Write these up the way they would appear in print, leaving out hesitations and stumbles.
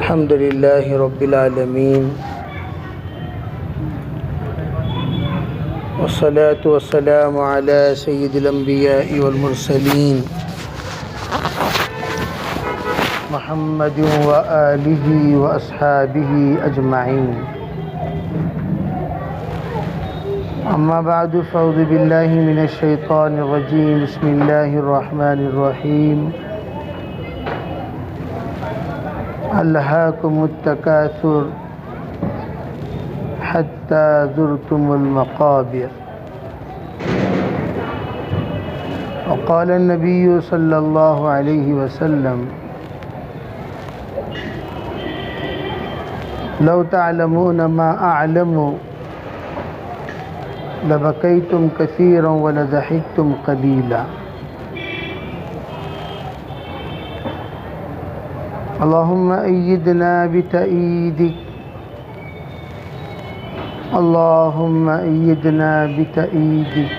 अल्हम्दुलिल्लाहि रब्बिल आलमीन वस्सलातु वस्सलामु अला सय्यिदिल अंबिया'i वल मुरसलीन मुहम्मदिन व आलिहि व अस्हाबिहि अजमाइन। अम्मा बअदु फ़अऊज़ु बिल्लाहि मिनश शैतानिर रजीम। बिस्मिल्लाहिर रहमानिर रहीम। अल्हाकुमुत तकासुर हत्ता ज़ुरतुमुल मक़ाबिर। वक़ाल नबिय्यु सल्लल्लाहु अलैहि वसल्लम लौ तअलमून मा अअलमु लबकैतुम कसीरन व लज़हिकतुम क़लीला। अल्लाहुम्मा अय्यिदना बितअयीदिक, अल्लाहुम्मा अय्यिदना बितअयीदिक,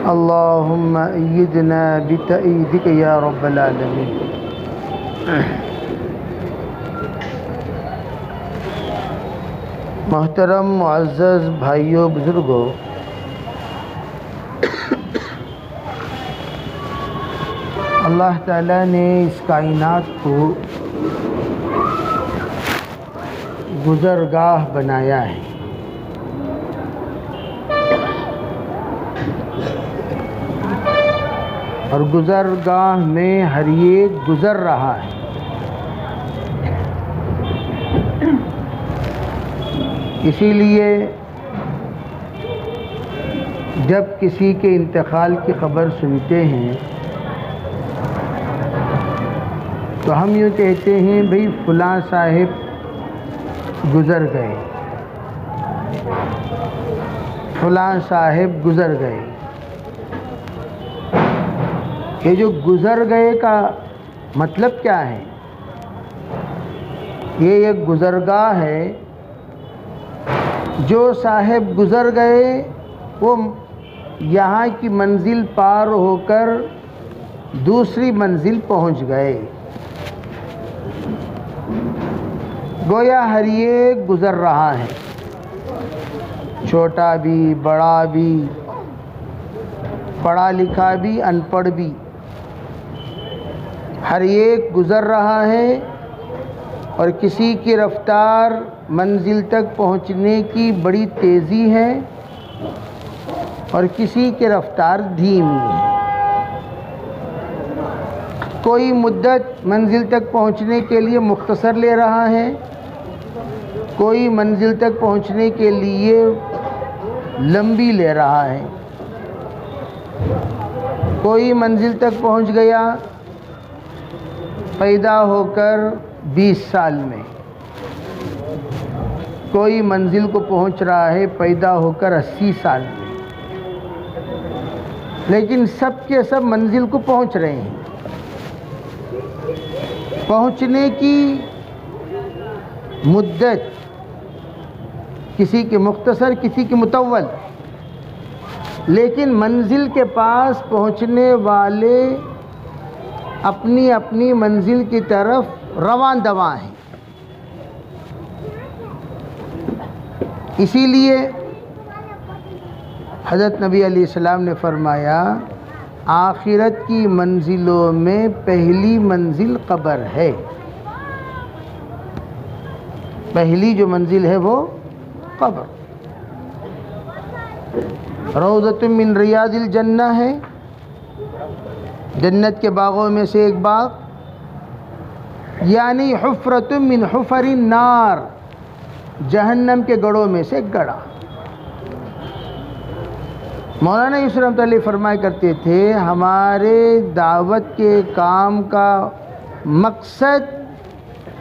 अल्लाहुम्मा अय्यिदना बितअयीदिक या रब्बल आलमीन। मोहतरम मुअज़्ज़ज़ भाइयों बुज़ुर्गों, अल्लाह ताला ने इस कायनात को गुज़रगाह बनाया है। और गुज़रगाह में हर एक गुज़र रहा है। इसीलिए जब किसी के इंतकाल की ख़बर सुनते हैं तो हम यूँ कहते हैं भाई फ़लाँ साहिब गुज़र गए, फ़लाँ साहिब गुज़र गए। ये जो गुज़र गए का मतलब क्या है? ये एक गुज़रगाह है। जो साहिब गुज़र गए वो यहाँ की मंजिल पार होकर दूसरी मंजिल पहुँच गए। गोया हर एक गुज़र रहा है, छोटा भी, बड़ा भी, पढ़ा लिखा भी, अनपढ़ भी, हर एक गुज़र रहा है। और किसी की रफ़्तार मंजिल तक पहुँचने की बड़ी तेज़ी है और किसी की रफ़्तार धीमी है। कोई मुद्दत मंजिल तक पहुँचने के लिए मुख्तसर ले रहा है, कोई मंजिल तक पहुँचने के लिए लंबी ले रहा है। कोई मंजिल तक पहुँच गया पैदा होकर 20 साल में, कोई मंजिल को पहुँच रहा है पैदा होकर 80 साल में। लेकिन सब के सब मंजिल को पहुँच रहे हैं। पहुँचने की मुद्दत किसी की मुख्तसर, किसी की मुतव्वल, लेकिन मंजिल के पास पहुँचने वाले अपनी अपनी मंजिल की तरफ रवां दवां हैं। इसीलिए हज़रत नबी अलैहिस्सलाम ने फरमाया आखिरत की मंजिलों में पहली मंजिल कब्र है। पहली जो मंजिल है वो कब्र। रौज़तुम मिन रियादिल जन्ना है, जन्नत के बागों में से एक बाग, यानी हुफ़रतुम मिन हुफ़रिन नार, जहन्नम के गढ़ों में से एक गढ़ा। मौलाना यूसुफ़ रहमतुल्लाह अलैह फरमाया करते थे हमारे दावत के काम का मकसद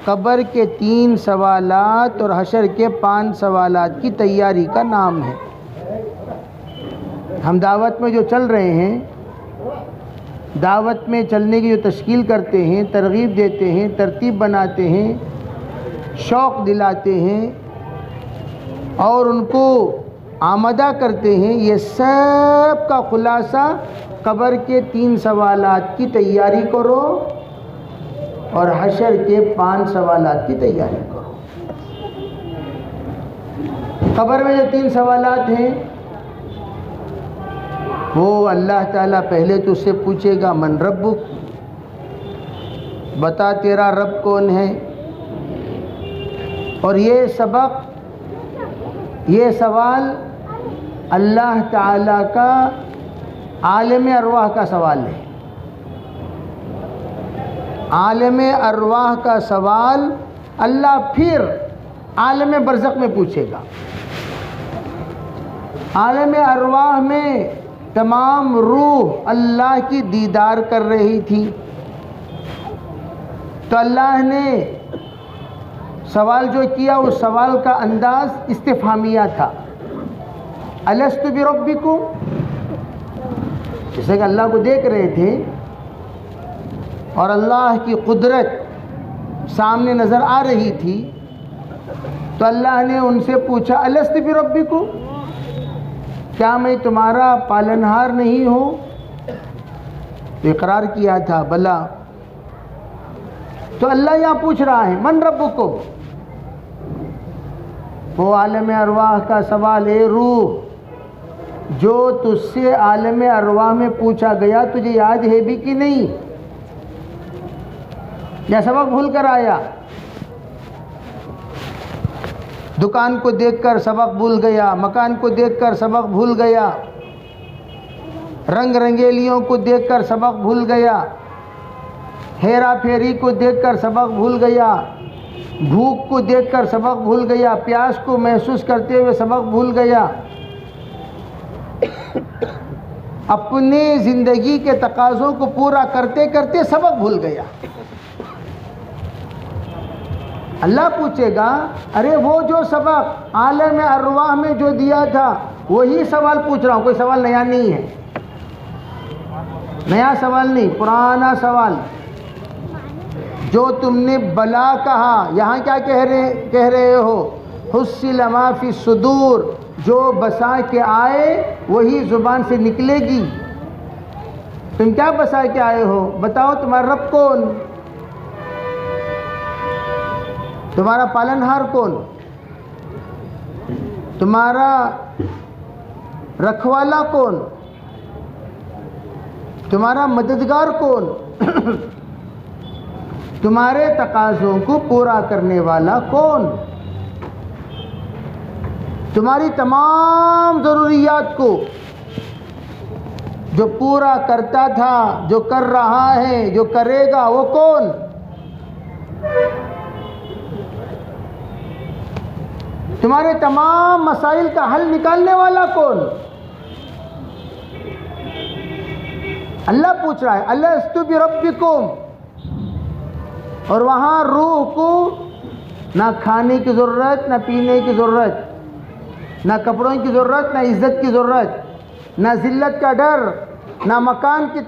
कब्र के 3 सवालात और हशर के 5 सवालात की तैयारी का नाम है। हम दावत में जो चल रहे हैं, दावत में चलने की जो तश्कील करते हैं, तरगीब देते हैं, तरतीब बनाते हैं, शौक़ दिलाते हैं और उनको आमदा करते हैं, ये सब का खुलासा कब्र के 3 सवालात की तैयारी करो, और हशर के 5 सवालात की तैयारी करो। कब्र में जो 3 सवालात हैं वो अल्लाह ताला पहले तो उससे पूछेगा मन रब्बुक, बता तेरा रब कौन है। और ये सवाल अल्लाह ताला का आलम अरवाह का सवाल है। आलम अरवाह का सवाल अल्लाह फिर आलम बरज़ख में पूछेगा। आलम अरवाह में तमाम रूह अल्लाह की दीदार कर रही थी, तो अल्लाह ने सवाल जो किया उस सवाल का अंदाज़ इस्तिफ़हामिया था। अलस्तु बिरब्बिकुम, जैसे कि अल्लाह को देख रहे थे और अल्लाह की कुदरत सामने नज़र आ रही थी, तो अल्लाह ने उनसे पूछा अलस्तु बिरब्बिकुम, क्या मैं तुम्हारा पालनहार नहीं हूँ? तो इकरार किया था भला। तो अल्लाह यहाँ पूछ रहा है मन रब्बुकुम, वो आलम अरवाह का सवाल है। रूह, जो तुझसे आलम अरवाह में पूछा गया तुझे याद है भी कि नहीं, या सबक भूल कर आया? दुकान को देखकर सबक भूल गया, मकान को देखकर सबक भूल गया, रंग रंगेलियों को देखकर सबक भूल गया, हेरा फेरी को देखकर सबक भूल गया, भूख को देखकर सबक भूल गया, प्यास को महसूस करते हुए सबक भूल गया, अपने ज़िंदगी के तकाज़ों को पूरा करते करते सबक भूल गया। अल्लाह पूछेगा अरे वो जो सबक आलम अरवाह में जो दिया था वही सवाल पूछ रहा हूँ, कोई सवाल नया नहीं है, नया सवाल नहीं, पुराना सवाल। जो तुमने बला कहा, यहाँ क्या कह रहे हो? हुस्सिल मा फी सुदूर, जो बसा के आए वही ज़ुबान से निकलेगी। तुम क्या बसा के आए हो? बताओ तुम्हारा रब कौन, तुम्हारा पालनहार कौन, तुम्हारा रखवाला कौन, तुम्हारा मददगार कौन, तुम्हारे तकाज़ों को पूरा करने वाला कौन, तुम्हारी तमाम ज़रूरियात को जो पूरा करता था, जो कर रहा है, जो करेगा, वो कौन? तुम्हारे तमाम मसाइल का हल निकालने वाला कौन? अल्लाह पूछ रहा है अलस्तु बिरब्बिकुम। और वहाँ रूह को ना खाने की ज़रूरत, ना पीने की ज़रूरत, ना कपड़ों की ज़रूरत, ना इज़्ज़त की ज़रूरत, ना ज़िल्लत का डर, ना मकान का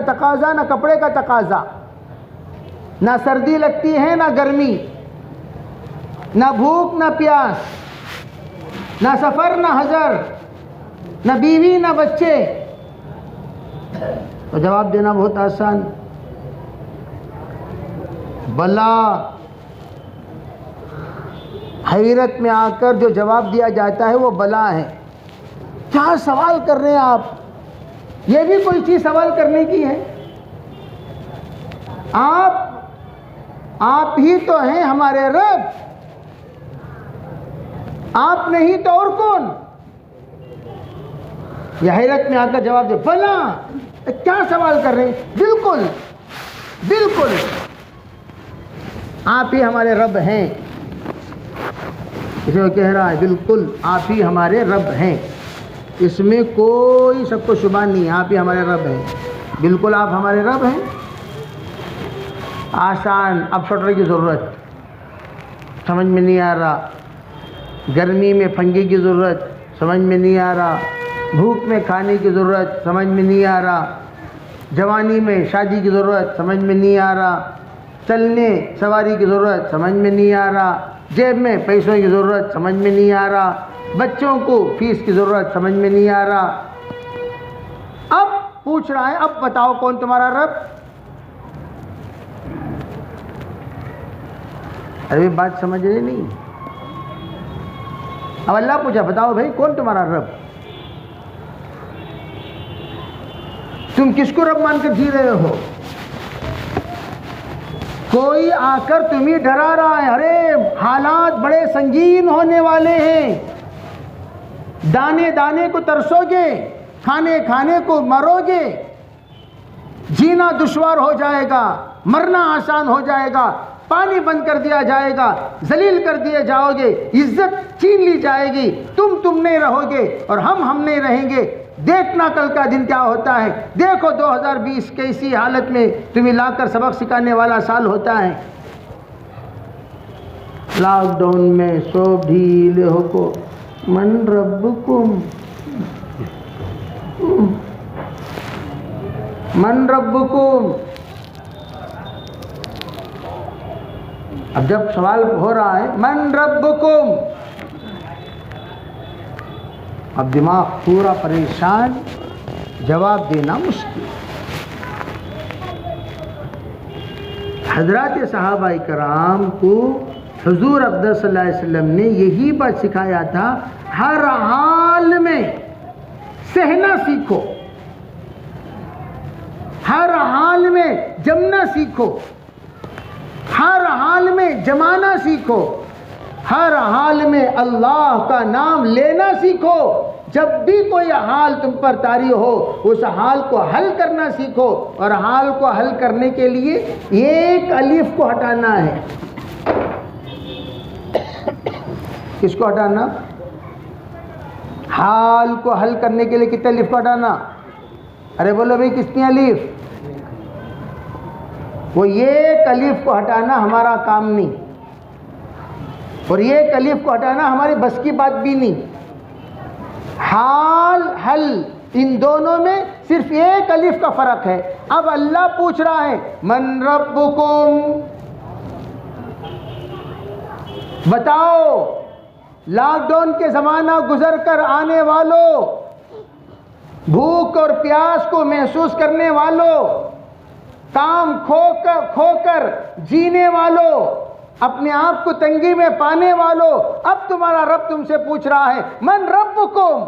तकाज़ा, ना कपड़े का तकाज़ा, ना सर्दी लगती है ना गर्मी, ना भूख ना प्यास, ना सफ़र ना हज़र, ना बीवी ना बच्चे। तो जवाब देना बहुत आसान, बला। हैरत में आकर जो जवाब दिया जाता है वो बला है। क्या सवाल कर रहे हैं आप? ये भी कोई चीज़ सवाल करने की है? आप ही तो हैं हमारे रब, आप नहीं तो और कौन? यह हैरत में आकर जवाब दे भला। क्या सवाल कर रहे हैं? बिल्कुल बिल्कुल आप ही हमारे रब हैं। इसे वो कह रहा है बिल्कुल आप ही हमारे रब हैं, इसमें कोई शक व शुबा नहीं, आप ही हमारे रब हैं। बिल्कुल आप हमारे रब हैं। आसान। अब स्वेटर की ज़रूरत समझ में नहीं आ रहा, गर्मी में फंगे की ज़रूरत समझ में नहीं आ रहा, भूख में खाने की ज़रूरत समझ में नहीं आ रहा, जवानी में शादी की ज़रूरत समझ में नहीं आ रहा, चलने सवारी की ज़रूरत समझ में नहीं आ रहा, जेब में पैसों की ज़रूरत समझ में नहीं आ रहा, बच्चों को फीस की ज़रूरत समझ में नहीं आ रहा। अब पूछ रहा है अब बताओ कौन तुम्हारा रब? अरे बात समझ रहे नहीं। अब अल्लाह पूछा, बताओ भाई कौन तुम्हारा रब, तुम किसको रब मानकर जी रहे हो? कोई आकर तुम्हें डरा रहा है, अरे हालात बड़े संगीन होने वाले हैं, दाने दाने को तरसोगे, खाने खाने को मरोगे, जीना दुश्वार हो जाएगा, मरना आसान हो जाएगा, पानी बंद कर दिया जाएगा, जलील कर दिए जाओगे, इज्जत छीन ली जाएगी, तुम नहीं रहोगे और हम नहीं रहेंगे। देखना कल का दिन क्या होता है। देखो 2020 कैसी हालत में तुम्हें लाकर सबक सिखाने वाला साल होता है। लॉकडाउन में सब ढीले होको, मन रब्बुकुम मन रब्बुकुम। अब जब सवाल हो रहा है मन रब्बुकुम, अब दिमाग पूरा परेशान, जवाब देना मुश्किल। हजरत सहाबाए कराम को हुजूर अक़दस सल्लल्लाहु अलैहि वसल्लम ने यही बात सिखाया था, हर हाल में सहना सीखो, हर हाल में जमना सीखो, हर हाल में जमाना सीखो, हर हाल में अल्लाह का नाम लेना सीखो। जब भी कोई हाल तुम पर तारी हो, उस हाल को हल करना सीखो, और हाल को हल करने के लिए एक अलिफ को हटाना है। किसको हटाना? हाल को हल करने के लिए कितने अलिफ को हटाना? अरे बोलो भाई कितनी अलिफ? वो एक अलिफ को हटाना हमारा काम नहीं, और एक अलिफ को हटाना हमारी बस की बात भी नहीं। हाल हल इन दोनों में सिर्फ एक अलिफ का फर्क है। अब अल्लाह पूछ रहा है मन रब्बुकुम, बताओ लॉकडाउन के ज़माना गुजर कर आने वालों, भूख और प्यास को महसूस करने वालों, काम खोकर जीने वालों, अपने आप को तंगी में पाने वालों, अब तुम्हारा रब तुमसे पूछ रहा है मन रब्बुकुम।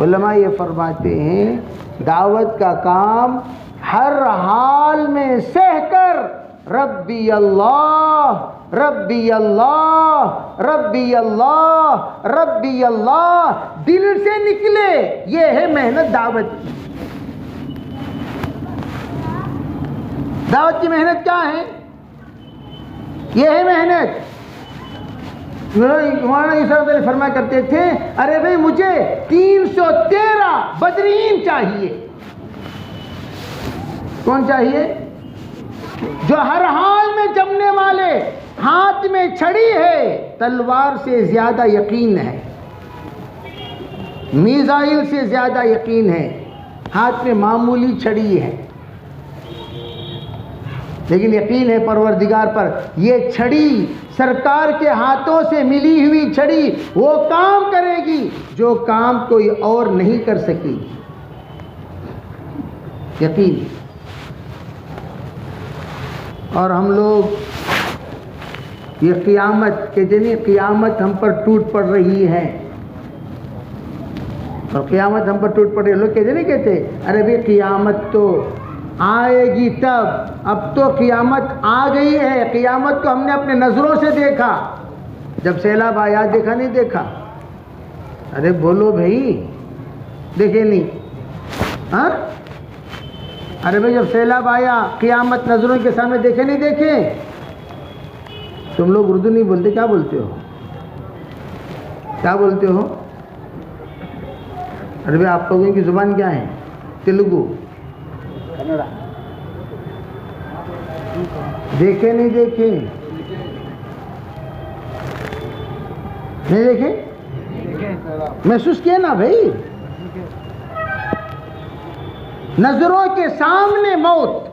उलमा ये फरमाते हैं दावत का काम हर हाल में सहकर रब्बी अल्लाह रब्बी अल्लाह रब्बी अल्लाह रब्बी अल्लाह दिल से निकले, ये है मेहनत दावत की। दावत की मेहनत क्या है? ये है मेहनत। मौलाना यूसुफ अली फरमाया करते थे, अरे भाई मुझे 313 बदरीन चाहिए। कौन चाहिए? जो हर हाल में जमने वाले, हाथ में छड़ी है, तलवार से ज्यादा यकीन है, मिसाइल से ज्यादा यकीन है, हाथ में मामूली छड़ी है, लेकिन यकीन है परवरदिगार पर, ये छड़ी सरकार के हाथों से मिली हुई छड़ी वो काम करेगी जो काम कोई और नहीं कर सकेगी। यकीन। और हम लोग ये क़ियामत के दिन, क़ियामत हम पर टूट पड़ रही है, और क़ियामत हम पर टूट पड़ रही है। लोग कहते नहीं कहते, अरे भाई क़ियामत तो आएगी तब, अब तो क़ियामत आ गई है। क़ियामत को हमने अपने नज़रों से देखा, जब सैलाब आया देखा नहीं देखा? अरे बोलो भाई, देखे नहीं? हाँ, अरे भाई जब सैलाब आया क़ियामत नज़रों के सामने देखे नहीं देखे? तुम लोग उर्दू नहीं बोलते, क्या बोलते हो? क्या बोलते हो? अरे भाई आप लोगों की ज़ुबान क्या है? तेलुगु, कन्नड़ा। देखे नहीं देखे? नहीं देखे? महसूस किए ना भाई? नजरों के सामने मौत,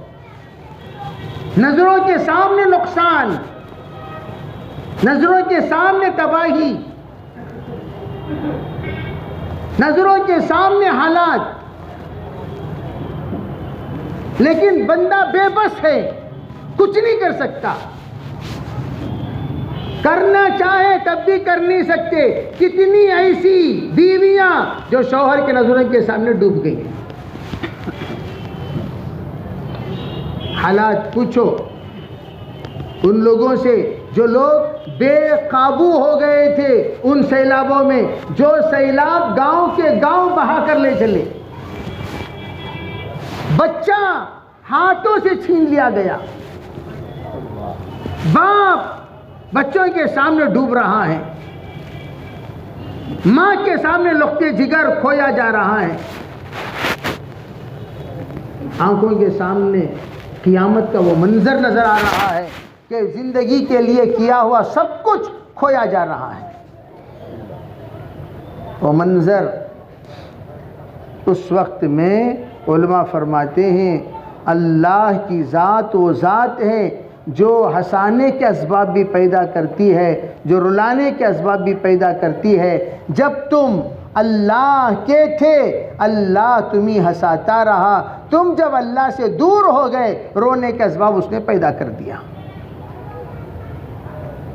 नजरों के सामने नुकसान, नजरों के सामने तबाही, नजरों के सामने हालात, लेकिन बंदा बेबस है, कुछ नहीं कर सकता, करना चाहे तब भी कर नहीं सकते। कितनी ऐसी बीवियां जो शौहर के नजरों के सामने डूब गई हैं। हालात पूछो उन लोगों से जो लोग बेकाबू हो गए थे उन सैलाबों में, जो सैलाब गांव के गांव बहा कर ले चले। बच्चा हाथों से छीन लिया गया, बाप बच्चों के सामने डूब रहा है, मां के सामने लुक्ते जिगर खोया जा रहा है, आंखों के सामने क़ियामत का वो मंजर नजर आ रहा है कि जिंदगी के लिए किया हुआ सब कुछ खोया जा रहा है। वो मंजर उस वक्त में उलमा फरमाते हैं अल्लाह की ज़ात वो ज़ात है जो हंसाने के असबाब भी पैदा करती है, जो रुलाने के असबाब भी पैदा करती है। जब तुम अल्लाह के थे अल्लाह तुम्हें हंसाता रहा, तुम जब अल्लाह से दूर हो गए रोने के असबाब उसने पैदा कर दिया।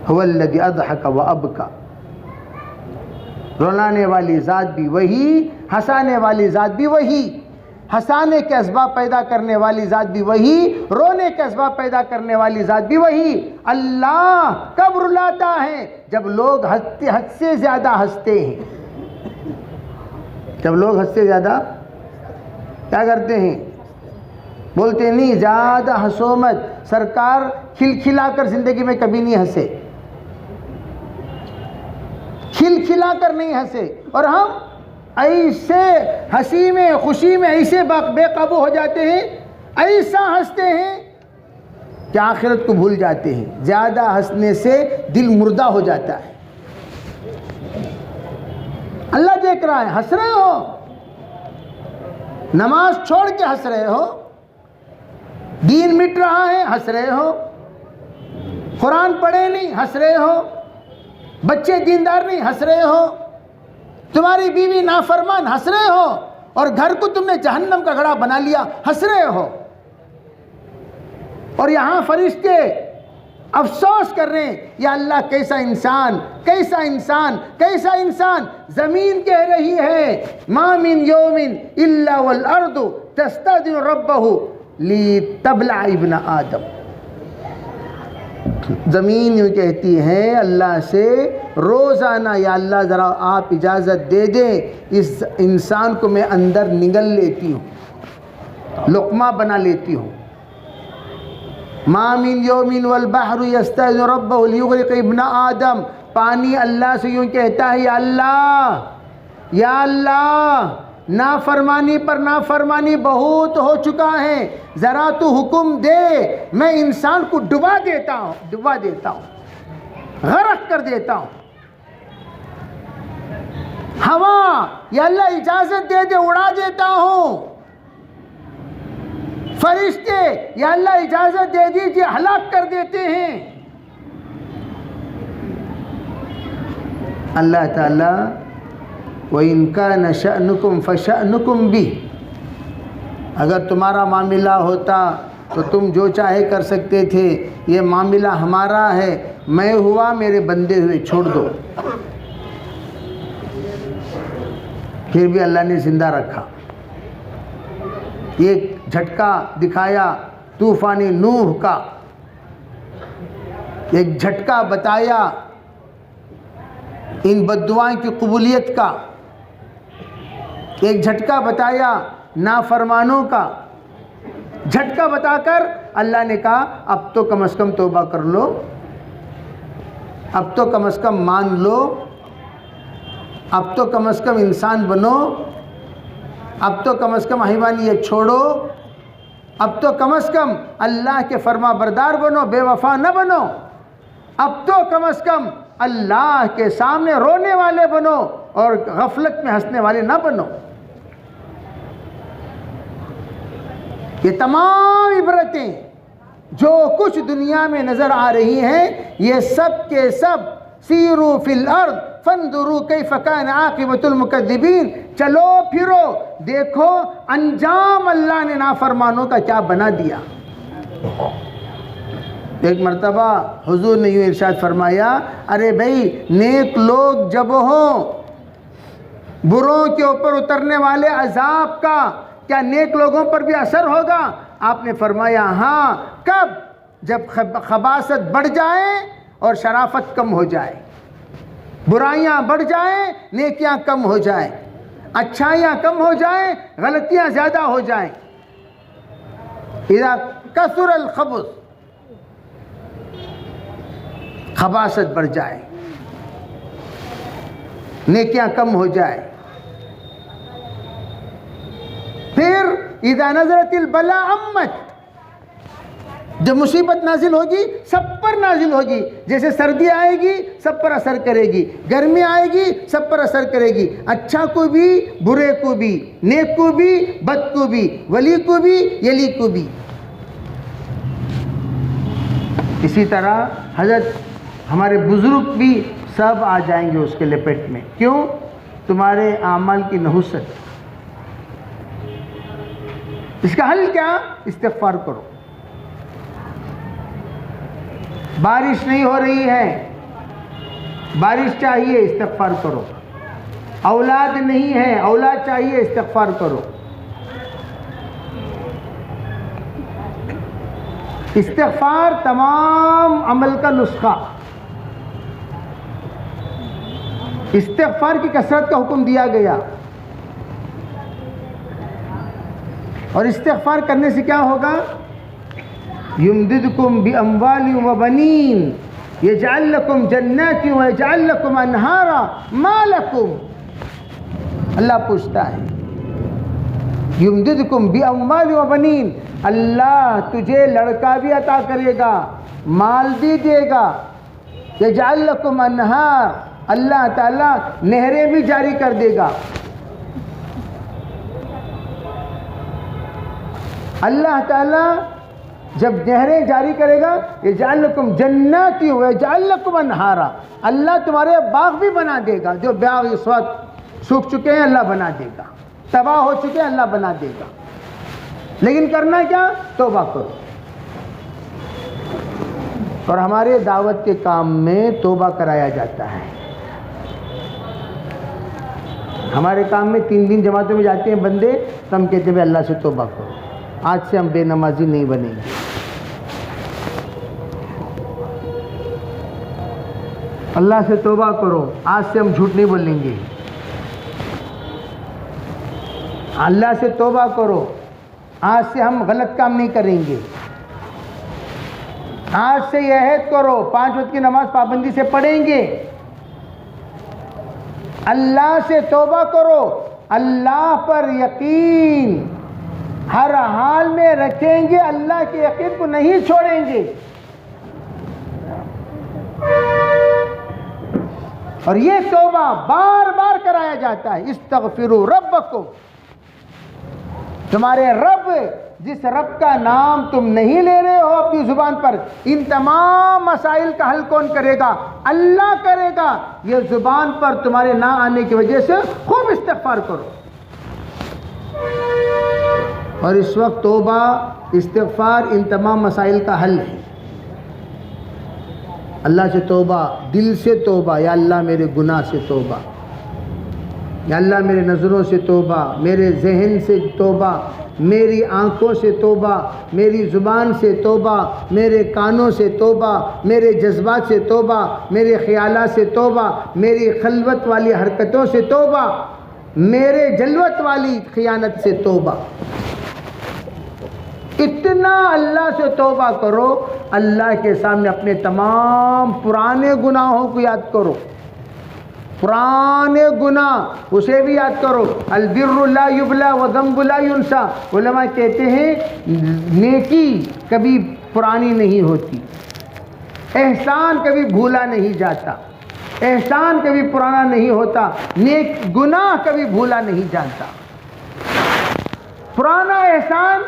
हुवल्लज़ी अज़हक व अबका, रुलाने वाली ज़ात भी वही, हंसाने वाली ज़ात भी वही, हंसाने के असबाब पैदा करने वाली ज़ात भी वही, रोने के असबाब पैदा करने वाली ज़ात भी वही। अल्लाह कब रुलाता है? जब लोग हद से ज़्यादा हंसते हैं। जब लोग हद से ज़्यादा क्या करते हैं? बोलते नहीं ज़्यादा हंसो मत। सरकार खिलखिलाकर ज़िंदगी में कभी नहीं हंसे, खिलखिलाकर नहीं हंसे, और हम ऐसे हंसी में खुशी में ऐसे बेकाबू हो जाते हैं, ऐसा हंसते हैं कि आखिरत को भूल जाते हैं। ज़्यादा हंसने से दिल मुर्दा हो जाता है। अल्लाह देख रहा है, हंस रहे हो, नमाज छोड़ के हंस रहे हो, दीन मिट रहा है हंस रहे हो, कुरान पढ़े नहीं हंस रहे हो, बच्चे दीनदार नहीं हंस रहे हो, तुम्हारी बीवी नाफरमान हंस रहे हो, और घर को तुमने जहन्नम का घड़ा बना लिया हंस रहे हो। और यहां फरिश्ते अफसोस कर रहे हैं या अल्लाह कैसा इंसान, कैसा इंसान, कैसा इंसान। जमीन कह रही है मा मिन यौमिन इल्ला वल अर्दु तस्तदिनु रब्बहु ली तबला इब्न आदम। ज़मीन यूँ कहती है अल्लाह से रोज़ाना, या अल्लाह ज़रा आप इजाज़त दे दें, इस इंसान को मैं अंदर निगल लेती हूँ, लुक़मा बना लेती हूँ। मा मिन यौमिन वल बहरु यस्तअज़िनु रब्बहु लियुग़रिक़ इब्न आदम। पानी अल्लाह से यूँ कहता है या अल्लाह, या अल्लाह, नाफरमानी पर नाफरमानी बहुत हो चुका है, ज़रा तू हुक्म दे, मैं इंसान को डुबा देता हूँ, डुबा देता हूँ, गरक कर देता हूँ। हवा, या अल्लाह इजाज़त दे दे, उड़ा देता हूँ। फरिश्ते, या अल्लाह इजाज़त दे दीजिए, हलाक कर देते हैं। अल्लाह ताला व इनका नशअनुकुम फशअनुकुम भी, अगर तुम्हारा मामला होता तो तुम जो चाहे कर सकते थे, ये मामला हमारा है, मैं हुआ मेरे बंदे हुए, छोड़ दो। फिर भी अल्लाह ने ज़िंदा रखा, एक झटका दिखाया तूफ़ानी नूह का, एक झटका बताया इन बद्दुआओं की कबूलियत का, एक झटका बताया नाफरमानों का। झटका बताकर अल्लाह ने कहा अब तो कम से कम तौबा कर लो, अब तो कम से कम मान लो, अब तो कम से कम इंसान बनो, अब तो कम से कम हैवानियत छोड़ो, अब तो कम से कम अल्लाह के फरमा बरदार बनो, बेवफा न बनो, अब तो कम से कम अल्लाह के सामने रोने वाले बनो और गफलत में हंसने वाले ना बनो। ये तमाम इबरतें जो कुछ दुनिया में नज़र आ रही हैं, ये सब के सब सीरू फिल अर्द फंजुरू कैफ कान आक़िबतुल मुकद्दिबीन, चलो फिरो देखो अंजाम अल्लाह ने नाफरमानों का क्या बना दिया। एक मर्तबा हुजूर ने यूँ इरशाद फरमाया, अरे भाई नेक लोग जब हों, बुरों के ऊपर उतरने वाले अजाब का क्या नेक लोगों पर भी असर होगा? आपने फरमाया हाँ। कब? जब खबासत बढ़ जाए और शराफत कम हो जाए, बुराइयां बढ़ जाएं, नेकियां कम हो जाएं, अच्छाइयां कम हो जाएं, गलतियां ज़्यादा हो जाएं। इज़ा कसुरल खबुस, खबासत बढ़ जाए, नेकियां कम हो जाए। फिर इज़ा नज़रतिल बला अम्मत, जब मुसीबत नाजिल होगी सब पर नाजिल होगी। जैसे सर्दी आएगी सब पर असर करेगी, गर्मी आएगी सब पर असर करेगी, अच्छा को भी बुरे को भी, नेक को भी बद को भी, वली को भी यली को भी। इसी तरह हज़रत हमारे बुज़ुर्ग भी सब आ जाएंगे उसके लपेट में। क्यों? तुम्हारे आमाल की नहुसत। इसका हल क्या? इस्तिग़फ़ार करो। बारिश नहीं हो रही है, बारिश चाहिए, इस्तिग़फ़ार करो। औलाद नहीं है, औलाद चाहिए, इस्तिग़फ़ार करो। इस्तिग़फ़ार तमाम अमल का नुस्खा। इस्तिग़फ़ार की कसरत का हुक्म दिया गया। और इस्तिग़फ़ार करने से क्या होगा? युमदिदकुम बि अम्वालिन व बनीन यजअल लकुम जन्नातिन व यजअल लकुम अनहारा मा लकुम। अल्लाह पूछता है, युमदिदकुम बि अम्वालिन व बनीन, अल्लाह तुझे लड़का भी अता करेगा, माल भी देगा। यजअल लकुम अनहार, अल्लाह ताला नहरें भी जारी कर देगा। अल्लाह ताला जब नहरें जारी करेगा, यजअल लकुम जन्नाति व यजअल लकुम अनहारा, अल्लाह तुम्हारे बाग भी बना देगा। जो बाग इस वक्त सूख चुके हैं अल्लाह बना देगा, तबाह हो चुके हैं अल्लाह बना देगा। लेकिन करना क्या? तौबा करो। और हमारे दावत के काम में तौबा कराया जाता है। हमारे काम में 3 दिन जमातों में जाते हैं बंदे, तो हम कहते हैं अल्लाह से तौबा करो, आज से हम बेनमाजी नहीं बनेंगे। अल्लाह से तौबा करो, आज से हम झूठ नहीं बोलेंगे। अल्लाह से तौबा करो, आज से हम गलत काम नहीं करेंगे। आज से यह अहद करो, 5 वक्त की नमाज पाबंदी से पढ़ेंगे। अल्लाह से तौबा करो, अल्लाह पर यकीन हर हाल में रखेंगे, अल्लाह के यकीन को नहीं छोड़ेंगे। और ये तौबा बार बार कराया जाता है। इस्तगफिरू रब्बकुम, तुम्हारे रब, जिस रब का नाम तुम नहीं ले रहे हो अपनी जुबान पर, इन तमाम मसाइल का हल कौन करेगा? अल्लाह करेगा। ये जुबान पर तुम्हारे ना आने की वजह से खूब इस्तिग़फ़ार करो। और इस वक्त तौबा, इस्तिग़फ़ार इन तमाम मसाइल का हल है। अल्लाह से तौबा, दिल से तौबा, या अल्लाह मेरे गुनाह से तौबा, या अल्लाह मेरे नज़रों से तौबा, मेरे जहन से तौबा, मेरी आँखों से तौबा, मेरी ज़ुबान से तौबा, मेरे कानों से तौबा, मेरे जज्बात से तौबा, मेरे ख़यालात से तौबा, मेरी खलवत वाली हरकतों से तौबा, मेरे जलवत वाली ख़ियानत से तौबा। इतना अल्लाह से तौबा करो, अल्लाह के सामने अपने तमाम पुराने गुनाहों को याद करो। पुराने गुनाह उसे भी याद करो। अलबिर्रु ला युबला व ज़म्बु ला युनसा। उलमा कहते हैं नेकी कभी पुरानी नहीं होती, एहसान कभी भूला नहीं जाता, एहसान कभी पुराना नहीं होता, नेक गुनाह कभी भूला नहीं जाता। पुराना एहसान,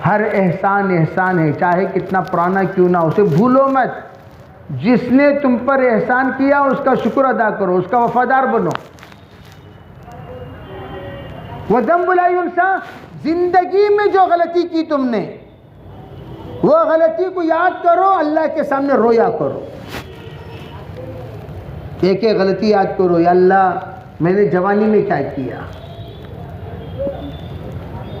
हर एहसान एहसान है, चाहे कितना पुराना क्यों ना, उसे भूलो मत। जिसने तुम पर एहसान किया उसका शुक्र अदा करो, उसका वफादार बनो। वज़म्बु ला युनसा, जिंदगी में जो गलती की तुमने, वो गलती को याद करो, अल्लाह के सामने रोया करो। एक एक गलती याद करो, या अल्लाह मैंने जवानी में क्या किया,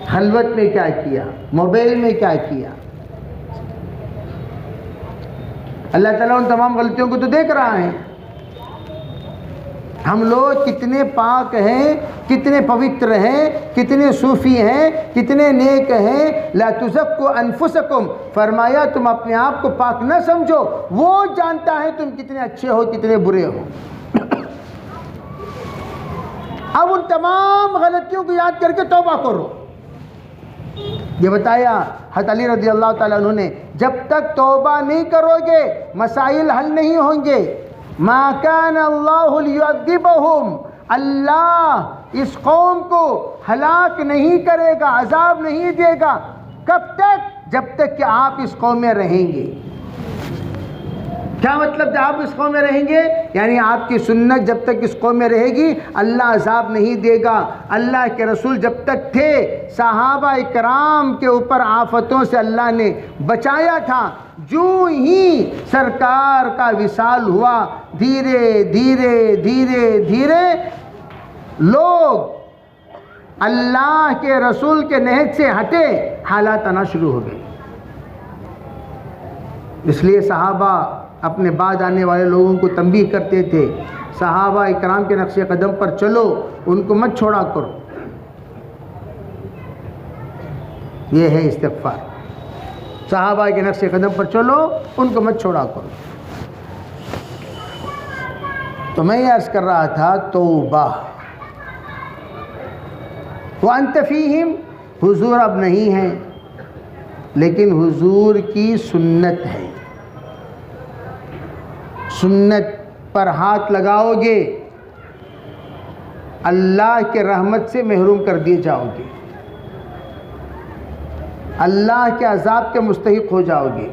खलवत में क्या किया, मोबाइल में क्या किया। अल्लाह ताला उन तमाम गलतियों को तो देख रहा है। हम लोग कितने पाक हैं, कितने पवित्र हैं, कितने सूफ़ी हैं, कितने नेक हैं। ला तुज़क्कु अनफुसकुम, फरमाया तुम अपने आप को पाक न समझो, वो जानता है तुम कितने अच्छे हो, कितने बुरे हो। अब उन तमाम गलतियों को याद करके तौबा करो। ये बताया हज़रत अली रज़ी अल्लाह ताला अन्हु ने, जब तक तौबा नहीं करोगे मसाइल हल नहीं होंगे। मा कान अल्लाहु लियुअज़्ज़िबहुम, अल्लाह इस कौम को हलाक नहीं करेगा, अजाब नहीं देगा। कब तक? जब तक कि आप इस कौम में रहेंगे। क्या मतलब जब आप इस कौम में रहेंगे? यानी आपकी सुन्नत जब तक इस कौम में रहेगी अल्लाह अजाब नहीं देगा। अल्लाह के रसूल जब तक थे सहाबा इकराम के ऊपर आफतों से अल्लाह ने बचाया था। जो ही सरकार का विसाल हुआ, धीरे धीरे धीरे धीरे लोग अल्लाह के रसूल के नहज से हटे, हालात आना शुरू हो गए। इसलिए सहाबा अपने बाद आने वाले लोगों को तंबीह करते थे, सहाबा इकराम के नक्शे कदम पर चलो, उनको मत छोड़ा करो। ये है इस्तिग़फ़ार। सहाबा के नक्शे कदम पर चलो, उनको मत छोड़ा करो। तो मैं ये अर्ज़ कर रहा था, तौबा व अंत फ़ीहिम, हुजूर अब नहीं है, लेकिन हुजूर की सुन्नत है। सुन्नत पर हाथ लगाओगे अल्लाह के रहमत से महरूम कर दिए जाओगे, अल्लाह के अज़ाब के मुस्तहिक हो जाओगे।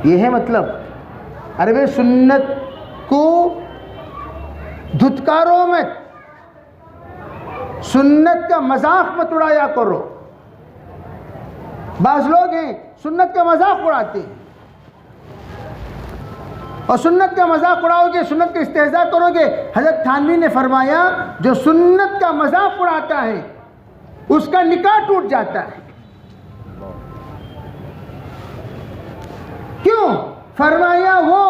ये है मतलब। अरे वे सुन्नत को धुतकारो मत, सुन्नत का मजाक मत उड़ाया करो। बाज़ लोग हैं सुन्नत का मजाक उड़ाते हैं, और सुन्नत का मजाक उड़ाओगे, सुन्नत का इस्तेहज़ा करोगे। हज़रत थानवी ने फरमाया, जो सुन्नत का मजाक उड़ाता है उसका निकाह टूट जाता है। क्यों? फरमाया वो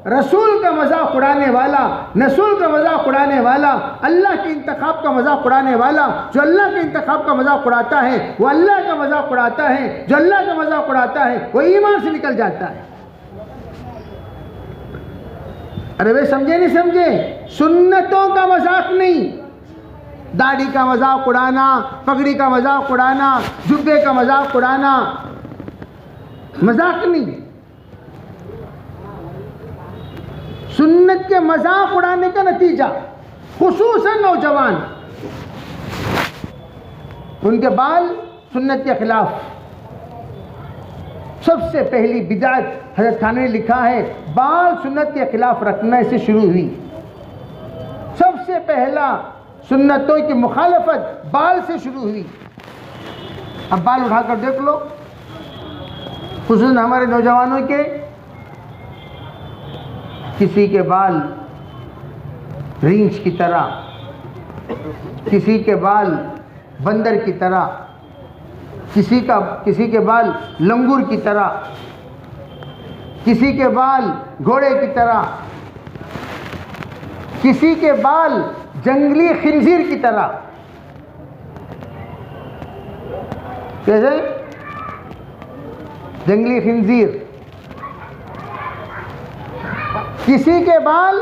रसूल का मजाक उड़ाने वाला, नसूल का मजाक उड़ाने वाला, अल्लाह के इंतखाब का मजाक उड़ाने वाला, जो अल्लाह के इंतखाब का मजाक उड़ाता है वो अल्लाह का मजाक उड़ाता है, जो अल्लाह का मजाक उड़ाता है वो ईमान से निकल जाता है। अरे वे समझे नहीं समझे? सुन्नतों का मजाक नहीं, दाढ़ी का मजाक उड़ाना, पगड़ी का मजाक उड़ाना, जुब्बे का मजाक उड़ाना, मजाक नहीं। सुन्नत के मजाक उड़ाने का नतीजा, खुसूसन नौजवान, उनके बाल सुन्नत के खिलाफ। सबसे पहली बिदअत हज़रत थानवी ने लिखा है, बाल सुन्नत के खिलाफ रखने से शुरू हुई। सबसे पहला सुन्नतों की मुखालफत बाल से शुरू हुई। अब बाल उठाकर देख लो, खुसूसन हमारे नौजवानों के, किसी के बाल रींछ की तरह, किसी के बाल बंदर की तरह, किसी के बाल लंगूर की तरह, किसी के बाल घोड़े की तरह, किसी के बाल जंगली खिंजीर की तरह। कैसे? जंगली खिंजीर। किसी के बाल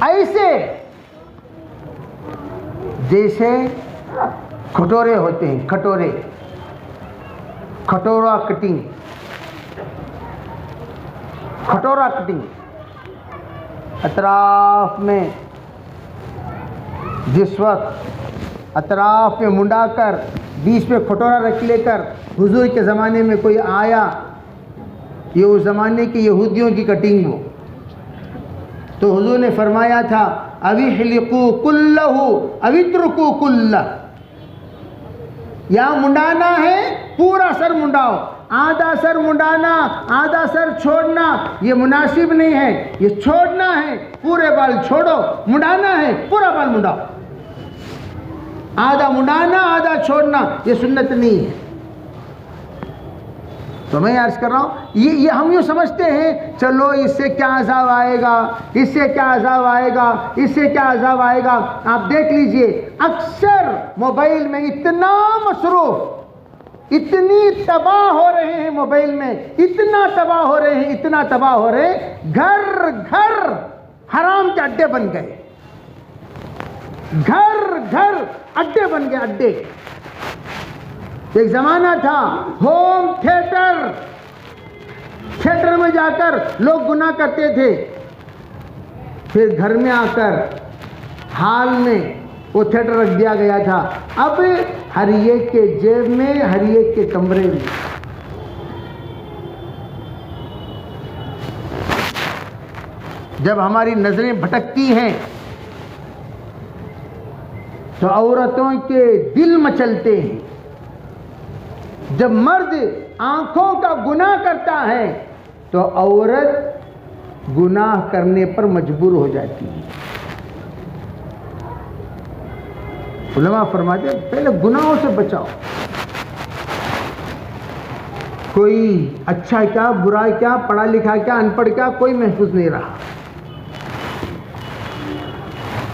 ऐसे जैसे खटोरे होते हैं, खटोरे, खटोरा कटिंग, खटोरा कटिंग। अतराफ में जिस वक्त अतराफ में मुंडाकर बीच में खटोरा रख लेकर हुजूर के ज़माने में कोई आया, ये उस ज़माने की यहूदियों की कटिंग हो, तो हुजूर ने फरमाया था, अविहलिकू कुल्लहू अवित्रुकू कुल्ला, यहाँ मुंडाना है, पूरा सर मुंडाओ, आधा सर मुंडाना, आधा सर छोड़ना ये मुनासिब नहीं है। ये छोड़ना है, पूरे बाल छोड़ो, मुंडाना है, पूरा बाल मुंडाओ। आधा मुंडाना, आधा छोड़ना ये सुन्नत नहीं है। तो मैं अर्ज कर रहा हूँ, ये हम यूँ समझते हैं चलो इससे क्या अज़ाब आएगा, इससे क्या अज़ाब आएगा, इससे क्या अज़ाब आएगा। आप देख लीजिए, अक्सर मोबाइल में इतना मसरूफ, इतनी तबाह हो रहे हैं मोबाइल में, इतना तबाह हो रहे हैं, इतना तबाह हो रहे हैं, घर घर हराम के अड्डे बन गए, घर घर अड्डे बन गए, अड्डे। एक जमाना था होम थिएटर, थिएटर में जाकर लोग गुनाह करते थे, फिर घर में आकर हाल में वो थिएटर रख दिया गया था। अब हर एक के जेब में, हर एक के कमरे में। जब हमारी नजरें भटकती हैं तो औरतों के दिल मचलते हैं। जब मर्द आंखों का गुनाह करता है तो औरत गुनाह करने पर मजबूर हो जाती है। उलमा फरमाते पहले गुनाहों से बचाओ। कोई अच्छा क्या, बुरा क्या, पढ़ा लिखा क्या, अनपढ़ क्या, कोई महफूज नहीं रहा।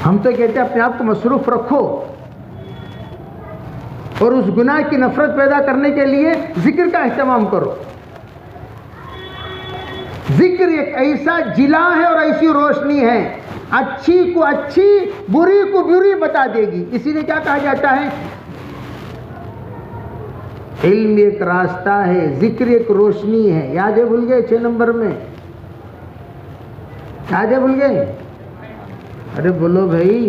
हम तो कहते हैं अपने आप को मसरूफ रखो और उस गुनाह की नफरत पैदा करने के लिए जिक्र का इस्तेमाल करो। जिक्र एक ऐसा जिला है और ऐसी रोशनी है, अच्छी को अच्छी, बुरी को बुरी बता देगी। इसीलिए क्या कहा जाता है, इल्म एक रास्ता है, जिक्र एक रोशनी है। याद है, भूल गए 6 नंबर में? याद है, भूल गए? अरे बोलो भाई।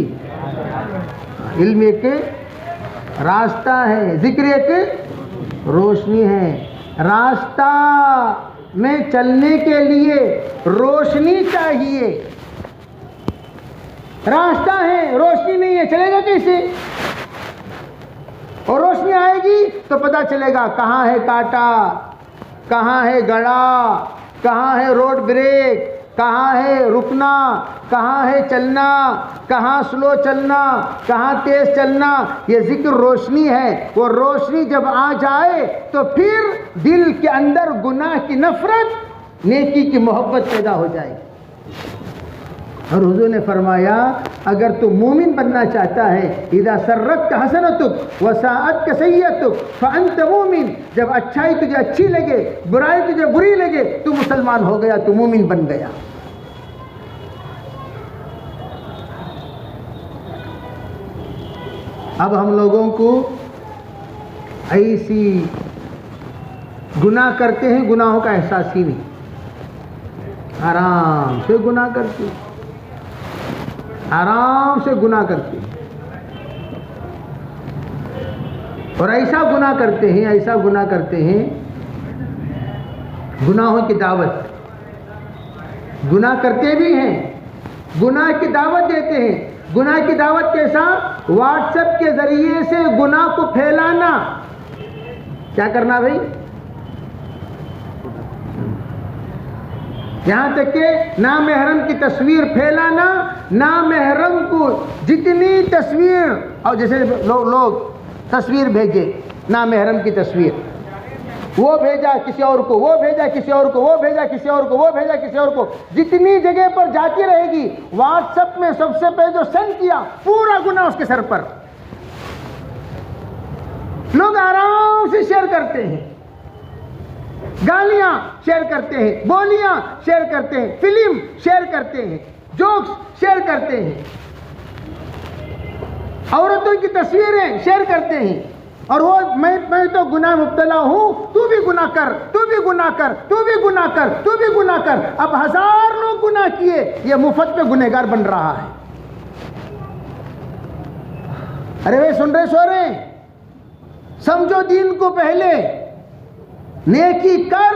इल्म एक रास्ता है, जिक्र एक रोशनी है। रास्ता में चलने के लिए रोशनी चाहिए। रास्ता है, रोशनी नहीं है, चलेगा कैसे? और रोशनी आएगी तो पता चलेगा कहाँ है कांटा, कहाँ है गड़ा, कहाँ है रोड ब्रेक, कहाँ है रुकना, कहाँ है चलना, कहाँ स्लो चलना, कहाँ तेज चलना। ये जिक्र रोशनी है। वो रोशनी जब आ जाए तो फिर दिल के अंदर गुनाह की नफरत, नेकी की मोहब्बत पैदा हो जाएगी। और हुजूर ने फरमाया, अगर तू मोमिन बनना चाहता है, इदा सर्रत का हसनतुक वसाअत का सय्यतुक फअंत मोमिन। जब अच्छाई तुझे अच्छी लगे, बुराई तुझे बुरी लगे, तू मुसलमान हो गया, तू मोमिन बन गया। अब हम लोगों को ऐसी गुनाह करते हैं, गुनाहों का एहसास ही नहीं, आराम से गुनाह करते हैं, आराम से गुनाह करते हैं। और ऐसा गुनाह करते हैं, ऐसा गुनाह करते हैं, गुनाहों की दावत, गुनाह करते भी हैं, गुनाह की दावत देते हैं। गुनाह की दावत कैसा? व्हाट्सएप के जरिए से गुनाह को फैलाना। क्या करना भाई? यहां तक कि नामहरम की तस्वीर फैलाना, नामहरम को जितनी तस्वीर, और जैसे लोग तस्वीर भेजे नामहरम की तस्वीर, वो भेजा किसी और को, वो भेजा किसी और को, वो भेजा किसी और को, वो भेजा किसी और को, जितनी जगह पर जाती रहेगी, व्हाट्सएप में सबसे पहले जो सेंड किया, पूरा गुनाह उसके सर पर। लोग आराम से शेयर करते हैं, गालियां शेयर करते हैं, बोलियां शेयर करते हैं, फिल्म शेयर करते हैं, जोक्स शेयर करते हैं, औरतों की तस्वीरें शेयर करते हैं। और वो मैं तो गुनाह मुब्तला हूं, तू भी गुनाह कर, तू भी गुनाह कर, तू भी गुनाह कर, तू भी गुनाह कर। अब 1000 लोग गुनाह किए, ये मुफ्त में गुनहगार बन रहा है। अरे वे सुन रहे, सो रहे? समझो दीन को पहले, नेकी कर,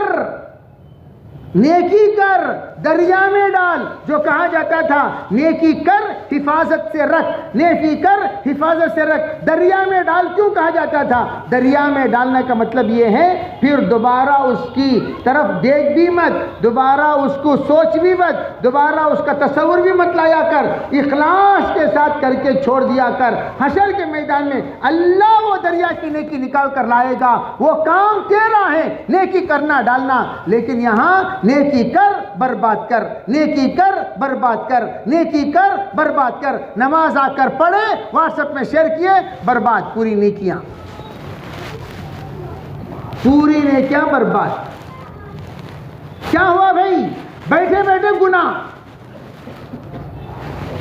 नेकी कर दरिया में डाल, जो कहा जाता था नेकी कर हिफाजत से रख, नेकी कर हिफाजत से रख, दरिया में डाल क्यों कहा जाता था? दरिया में डालने का मतलब ये है फिर दोबारा उसकी तरफ देख भी मत, दोबारा उसको सोच भी मत, दोबारा उसका तस्वुर भी मत लाया कर, इखलास के साथ करके छोड़ दिया कर। हशर के मैदान में अल्लाह वो दरिया की नेकी निकाल कर लाएगा, वो काम तेरा है नेकी करना डालना। लेकिन यहाँ नेकी कर बर्बाद कर, नेकी कर बर्बाद कर, नेकी कर बर्बाद कर। नमाज आकर पढ़े, व्हाट्सएप में शेयर किए, बर्बाद, पूरी नेकियां, पूरी नेकियां बर्बाद। क्या हुआ भाई? बैठे बैठे गुनाह,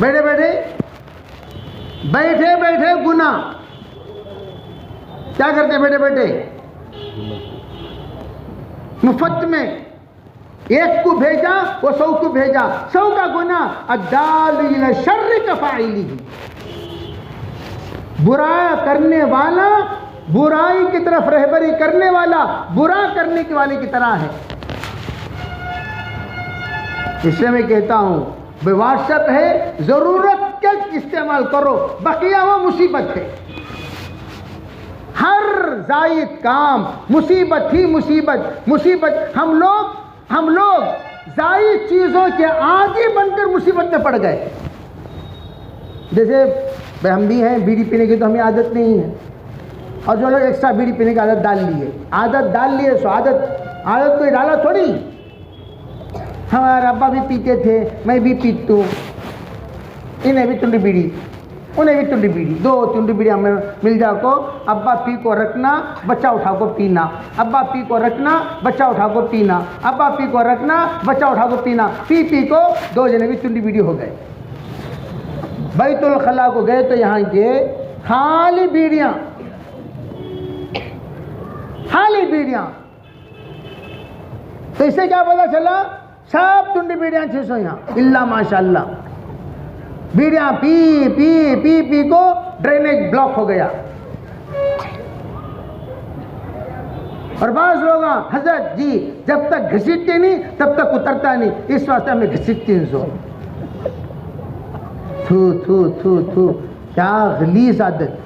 बैठे बैठे बैठे बैठे गुनाह। क्या करते बैठे बैठे? मुफ्त में एक को भेजा, वो 100 को भेजा, 100 का गुनाह। अद्दाल इला शर्रि कफ़ाइली, बुरा करने वाला, बुराई की तरफ रहबरी करने वाला बुरा करने के वाले की तरह है। इसलिए मैं कहता हूं व्हाट्सएप है, जरूरत के इस्तेमाल करो, बकिया वो मुसीबत है। हर जायद काम मुसीबत ही मुसीबत, मुसीबत। हम लोग जायद चीज़ों के आगे बनकर मुसीबत में पड़ गए। जैसे भाई हम भी हैं, बीड़ी पीने की तो हमें आदत नहीं है, और जो लोग एक्स्ट्रा बीड़ी पीने की आदत डाल लिए, सो आदत कोई डाला थोड़ी। हमारे अब्बा भी पीते थे, मैं भी पीता हूँ, इन्हें भी टुंडी बीड़ी, उन्हें भी टुंडी बीड़ी, 2 टुंडी बीड़ी हमें मिल जाओ को, अब्बा पी को रखना, बच्चा उठा को पीना, अब्बा पी को रखना, बच्चा उठा को पीना, अब्बा पी को रखना, बच्चा उठा को पीना। पी पी को 2 जने भी टुंडी बीड़ी हो गए। बैतुल खला को गए तो यहाँ के खाली बीड़ियाँ, खाली बीड़ियाँ। तो इससे क्या पता चला? सब टुंडी बीड़ियाँ 600 यहाँ, इल्ला माशाअल्लाह। बीड़ियाँ पी पी पी पी को ड्रेनेज ब्लॉक हो गया। और बाज़ लोग हजरत जी जब तक घसीटते नहीं तब तक उतरता नहीं, इस वास्ते हमें घसीटती हैं। थू थू थू थू, क्या गलीज़ आदत।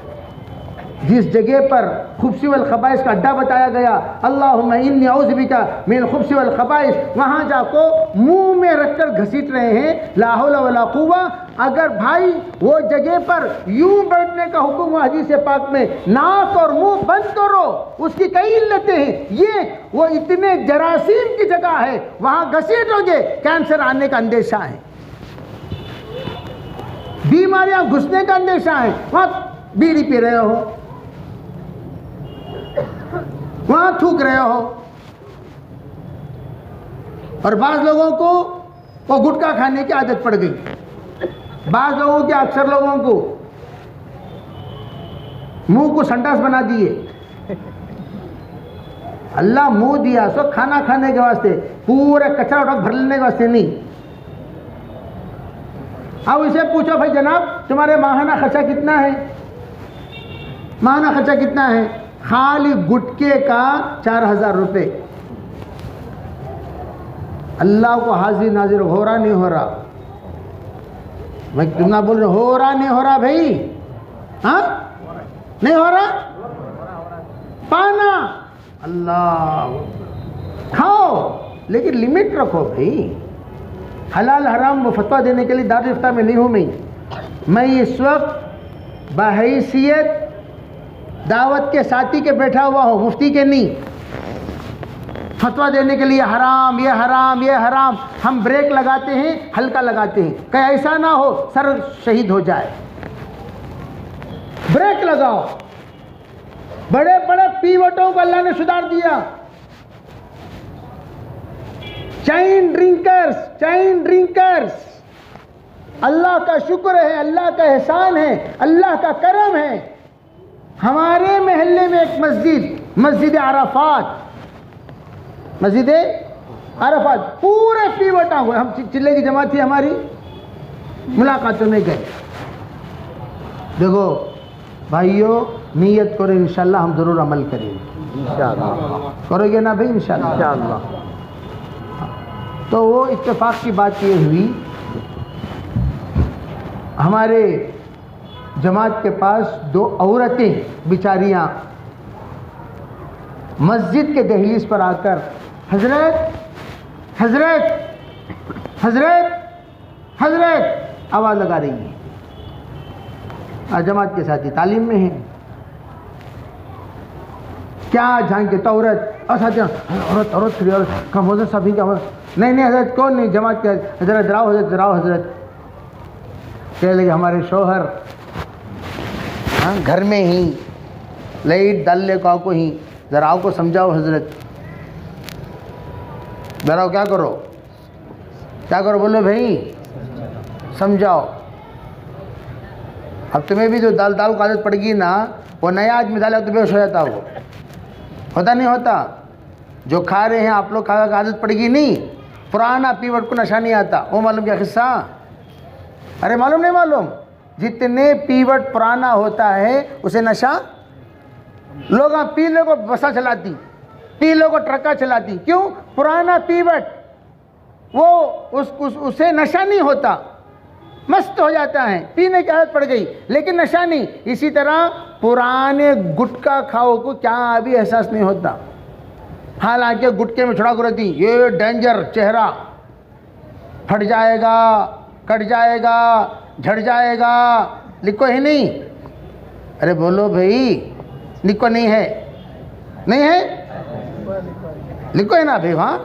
जिस जगह पर खुब्सी वल खबाइस का अड्डा बताया गया, अल्लाहुम्मा इन्नी औज़ु बिका मिनल खुब्सी वल खबाइस, वहाँ जाको मुंह में रखकर घसीट रहे हैं। ला हौला वला कुव्वा। अगर भाई वो जगह पर यूं बैठने का हुक्म हुआ हदीस पाक में, नाक और मुंह बंद करो, उसकी कई इल्लतें हैं। ये वो इतने जरासीम की जगह है, वहाँ घसीटोगे कैंसर आने का अंदेशा है, बीमारियां घुसने का अंदेशा है। वहाँ बीड़ी पी रहे हो, वहां थूक रहे हो। और बाज़ लोगों को वो गुटखा खाने की आदत पड़ गई, बाज़ लोगों के, अक्सर लोगों को मुंह को संडास बना दिए। अल्लाह मुंह दिया सो खाना खाने के वास्ते, पूरे कचरा उठा भर लेने के वास्ते नहीं। अब इसे पूछो भाई जनाब तुम्हारे माहाना खर्चा कितना है? माहाना खर्चा कितना है? खाली गुटके का 4000 रुपये। अल्लाह को हाजिर नाजिर हो रहा नहीं हो रहा? मैं तुम ना बोल रहे हो रहा नहीं हो रहा भाई? हाँ नहीं हो रहा? पाना अल्लाह खाओ, लेकिन लिमिट रखो भाई। हलाल हराम वो फतवा देने के लिए दारुल इफ्ता में नहीं हूँ मैं इस वक्त बहैसियत दावत के साथी के बैठा हुआ हूँ, मुफ्ती के नहीं। फतवा देने के लिए हराम ये हराम ये हराम, हम ब्रेक लगाते हैं, हल्का लगाते हैं, कहीं ऐसा ना हो सर शहीद हो जाए। ब्रेक लगाओ। बड़े बड़े पीवटों को अल्लाह ने सुधार दिया। चाइन ड्रिंकर्स, अल्लाह का शुक्र है, अल्लाह का एहसान है, अल्लाह का करम है। हमारे महल्ले में एक मस्जिद अराफात पूरे पीवटा हुए। हम चिल्ले की जमात थी हमारी, मुलाकातों में गए। देखो भाइयों, नियत करो, इंशाल्लाह हम ज़रूर अमल करेंगे। इंशाल्लाह करोगे ना भाई? इंशाल्लाह तो वो इत्तेफाक की बात ये हुई, हमारे जमात के पास 2 औरतें बेचारियाँ मस्जिद के दहलीज पर आकर हजरत हजरत हजरत हजरत आवाज़ लगा रही है। जमात के साथी तालीम में हैं, क्या झांके तो औरत और साथी औरत औरत खड़ी औरत कम हजरत साहब क्या नहीं नहीं हजरत कौन नहीं, जमात के हजरत राव हजरत राव हजरत। कह लगे हमारे शोहर घर में ही लाइट डाल ले को ही, ज़रा को समझाओ हजरत, ज़रा क्या करो बोलो भाई समझाओ। अब तुम्हें भी जो दाल को आदत पड़ेगी ना, वो नया आदमी डाला तो बेहोश हो जाता, वो होता नहीं होता। जो खा रहे हैं आप लोग खा का आदत पड़ेगी नहीं, पुराना पीवट को नशा नहीं आता। वो मालूम क्या किस्सा, अरे मालूम नहीं मालूम, जितने पीवट पुराना होता है उसे नशा। लोग पीले को बसा चलाती, पीले को ट्रका चलाती, क्यों? पुराना पीवट वो उसे नशा नहीं होता, मस्त हो जाता है, पीने की आदत पड़ गई लेकिन नशा नहीं। इसी तरह पुराने गुटखा खाओ को क्या अभी एहसास नहीं होता। हालांकि गुटके में छुड़ा कर रहती, ये डेंजर, चेहरा फट जाएगा, कट जाएगा, झड़ जाएगा, लिखो ही नहीं। अरे बोलो भाई, लिखो नहीं है, नहीं है, लिखो है ना भाई। वहाँ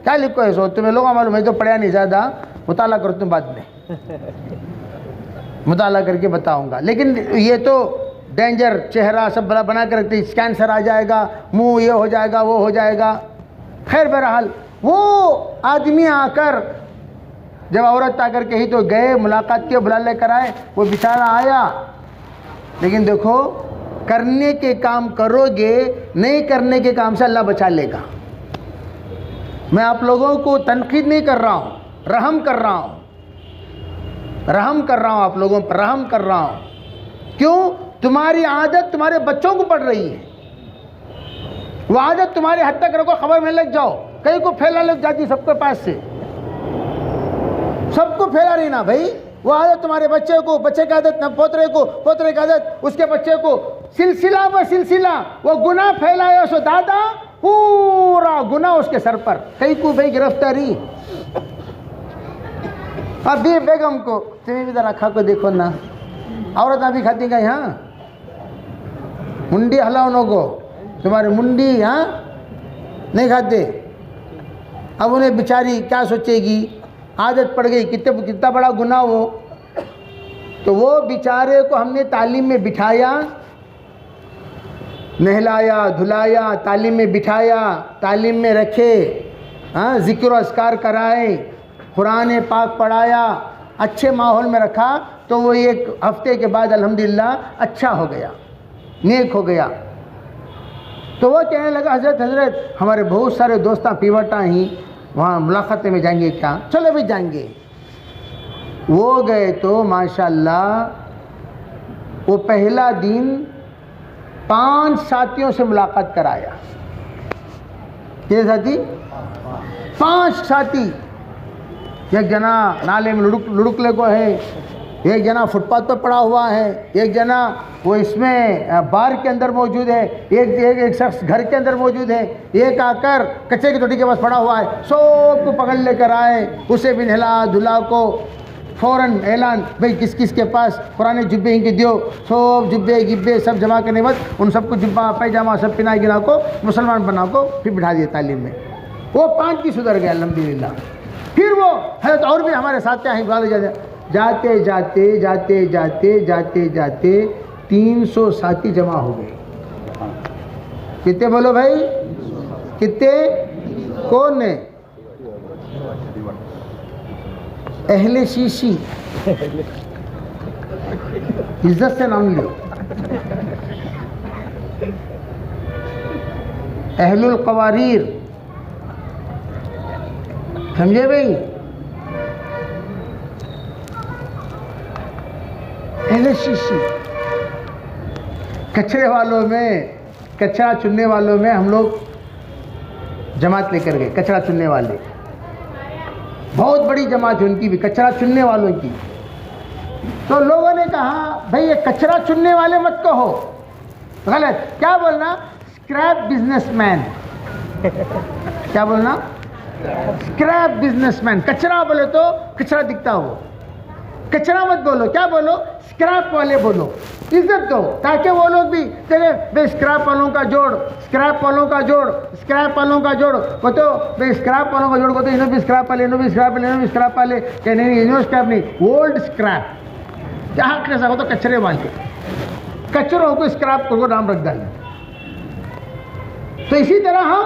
क्या लिखो है सो तुम्हें लोग मालूम, मैं तो पढ़ा नहीं ज़्यादा, मुताला करो तुम बाद में, मुताला करके बताऊंगा। लेकिन ये तो डेंजर, चेहरा सब बना कर रखते, कैंसर आ जाएगा, मुंह ये हो जाएगा, वो हो जाएगा। खैर बहरहाल वो आदमी आकर, जब औरत आकर कही तो गए, मुलाकात किए, बुला लेकर आए, वो बेचारा आया। लेकिन देखो, करने के काम करोगे, नहीं करने के काम से अल्लाह बचा लेगा। मैं आप लोगों को तनकीद नहीं कर रहा हूँ, रहम कर रहा हूँ, रहम कर रहा हूँ, आप लोगों पर रहम कर रहा हूँ। क्यों? तुम्हारी आदत तुम्हारे बच्चों को पड़ रही है। वो आदत तुम्हारे हद तक रखो, खबर में लग जाओ, कहीं को फैला लग जाती सबके पास से, सबको फैला रही ना भाई। वो आदत तुम्हारे बच्चे को, बच्चे की आदत न पोतरे को, पोतरे की आदत उसके बच्चे को, सिलसिला व सिलसिला वो गुनाह फैलाया सो दादा, पूरा गुनाह उसके सर पर। कहीं को भाई गिरफ्तारी। अभी बेगम को तुम्हें भी जरा खा को देखो ना, औरत अभी खाती गई, हाँ मुंडी हलाओ को, तुम्हारी मुंडी यहाँ नहीं खाते। अब उन्हें बेचारी क्या सोचेगी, आदत पड़ गई, कितना बड़ा गुनाह वो। तो वो बेचारे को हमने तालीम में बिठाया, नहलाया धुलाया, तालीम में बिठाया, तालीम में रखे, हाँ जिक्र अस्कार कराए, कुरान पाक पढ़ाया, अच्छे माहौल में रखा। तो वो 1 हफ्ते के बाद अल्हम्दुलिल्लाह अच्छा हो गया, नेक हो गया। तो वो कहने लगा, हजरत हजरत हमारे बहुत सारे दोस्तां पीवटा ही वहाँ मुलाकात में जाएंगे क्या? चलो भी जाएंगे। वो गए तो माशाल्लाह वो पहला दिन 5 साथियों से मुलाकात कराया। ये साथी 5 साथी, एक जना नाले में लुढ़कले को है, एक जना फुटपाथ पर पड़ा हुआ है, एक जना वो इसमें बार के अंदर मौजूद है, एक शख्स घर के अंदर मौजूद है, एक आकर कचरे की टोटी के पास पड़ा हुआ है। सबको पकड़ लेकर आए, उसे भी नहला धुला को फ़ौरन ऐलान, भाई किस किस के पास पुराने जुब्बे इनके दियो। सब जुब्बे गिब्बे सब जमा करने बाद उन सबको जुब्बा पैजामा सब पिना गिना को मुसलमान बना को फिर बिठा दिया तालीम में। वो 5 की सुधर गया अल्हम्दुलिल्लाह। फिर वो हजरत और भी हमारे साथ क्या है, जाते जाते जाते जाते जाते जाते 300 साथी जमा हो गए। कितने बोलो भाई, कितने? कौन है? अहले शीशी, इज्जत से नाम लो। अहलुल कवारीर, समझे भाई? अहले शीशी, कचरे वालों में, कचरा चुनने वालों में हम लोग जमात लेकर गए, कचरा चुनने वाले। बहुत बड़ी जमात है उनकी भी, कचरा चुनने वालों की। तो लोगों ने कहा भाई ये कचरा चुनने वाले मत कहो, गलत। क्या बोलना? Scrap businessman. क्या बोलना? Scrap businessman. कचरा बोले तो कचरा दिखता हो, कचरा मत बोलो। क्या बोलो? स्क्रैप वाले बोलो, इज्जत दो, ताकि वो लोग भी चले भाई स्क्रैप वालों का जोड़, स्क्रैप वालों का जोड़, स्क्रैप वालों का जोड़। वो तो भाई स्क्रैप वालों का जोड़ को तो इन्हों भी स्क्रैप वाले, इन्हों भी स्क्रैप वाले, इन्हों भी स्क्रैप वाले। क्या नहीं, इन्हों स्क्रैप नहीं, ओल्ड स्क्रैप। क्या कैसा हो तो कचरे वाले, कचरों को स्क्रैप को नाम रख डालें। तो इसी तरह हम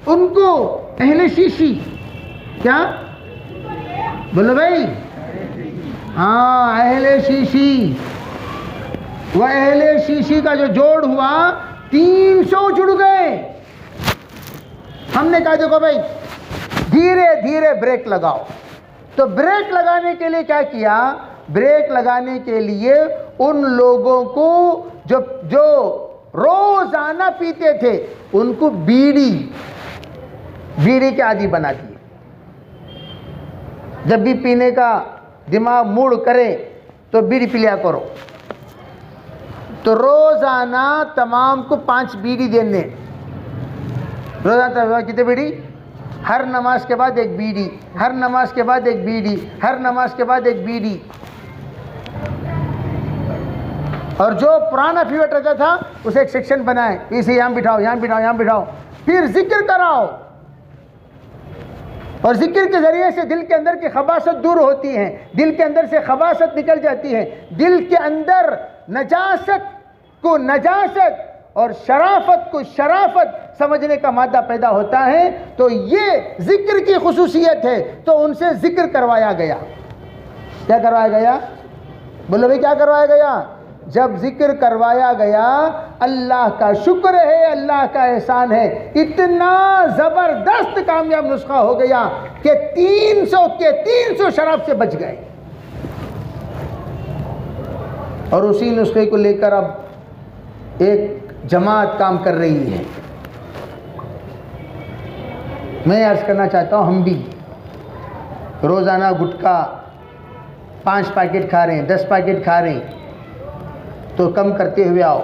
उनको अहले शीशी, क्या बोलो भाई? हाँ, अहले शीशी। वह अहले शीशी का जो जोड़ हुआ 300 जुड़ गए। हमने कहा देखो भाई धीरे धीरे ब्रेक लगाओ। तो ब्रेक लगाने के लिए क्या किया? ब्रेक लगाने के लिए उन लोगों को जो रोजाना पीते थे उनको बीड़ी के आदी बना दिए। जब भी पीने का दिमाग मूड करे तो बीड़ी पी लिया करो। तो रोजाना तमाम को 5 बीड़ी देने। रोजाना कितने बीड़ी? हर नमाज के बाद एक बीड़ी, हर नमाज के बाद एक बीड़ी, हर नमाज के बाद एक बीड़ी। और जो पुराना फीवट रहता था उसे एक सेक्शन बनाए, इसे यहाँ बिठाओ, यहाँ बिठाओ, यहाँ बिठाओ। फिर जिक्र कराओ, और जिक्र के ज़रिए से दिल के अंदर की खबासत दूर होती है, दिल के अंदर से खबासत निकल जाती है, दिल के अंदर नजासत को नजासत और शराफत को शराफत समझने का मादा पैदा होता है। तो ये जिक्र की खुसूसियत है। तो उनसे जिक्र करवाया गया। क्या करवाया गया? बोलो भाई क्या करवाया गया? जब जिक्र करवाया गया, अल्लाह का शुक्र है, अल्लाह का एहसान है, इतना ज़बरदस्त कामयाब नुस्खा हो गया कि 300 के 300 शराब से बच गए। और उसी नुस्खे को लेकर अब एक जमात काम कर रही है। मैं अर्ज़ करना चाहता हूँ, हम भी रोज़ाना गुटखा 5 पैकेट खा रहे हैं, 10 पैकेट खा रहे हैं, तो कम करते हुए आओ,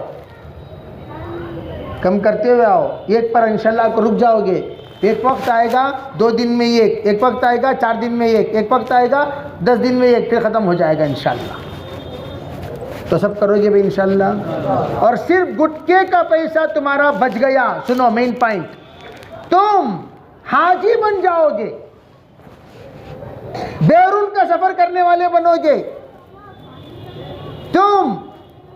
कम करते हुए आओ। एक पर इंशाल्लाह को रुक जाओगे। एक वक्त आएगा 2 दिन में एक वक्त आएगा 4 दिन में एक वक्त आएगा 10 दिन में एक, फिर ख़त्म हो जाएगा इंशाल्लाह। तो सब करोगे भाई इंशाल्लाह। और सिर्फ गुटके का पैसा तुम्हारा बच गया। सुनो मेन पॉइंट, तुम हाजी बन जाओगे, बैरून का सफर करने वाले बनोगे, तुम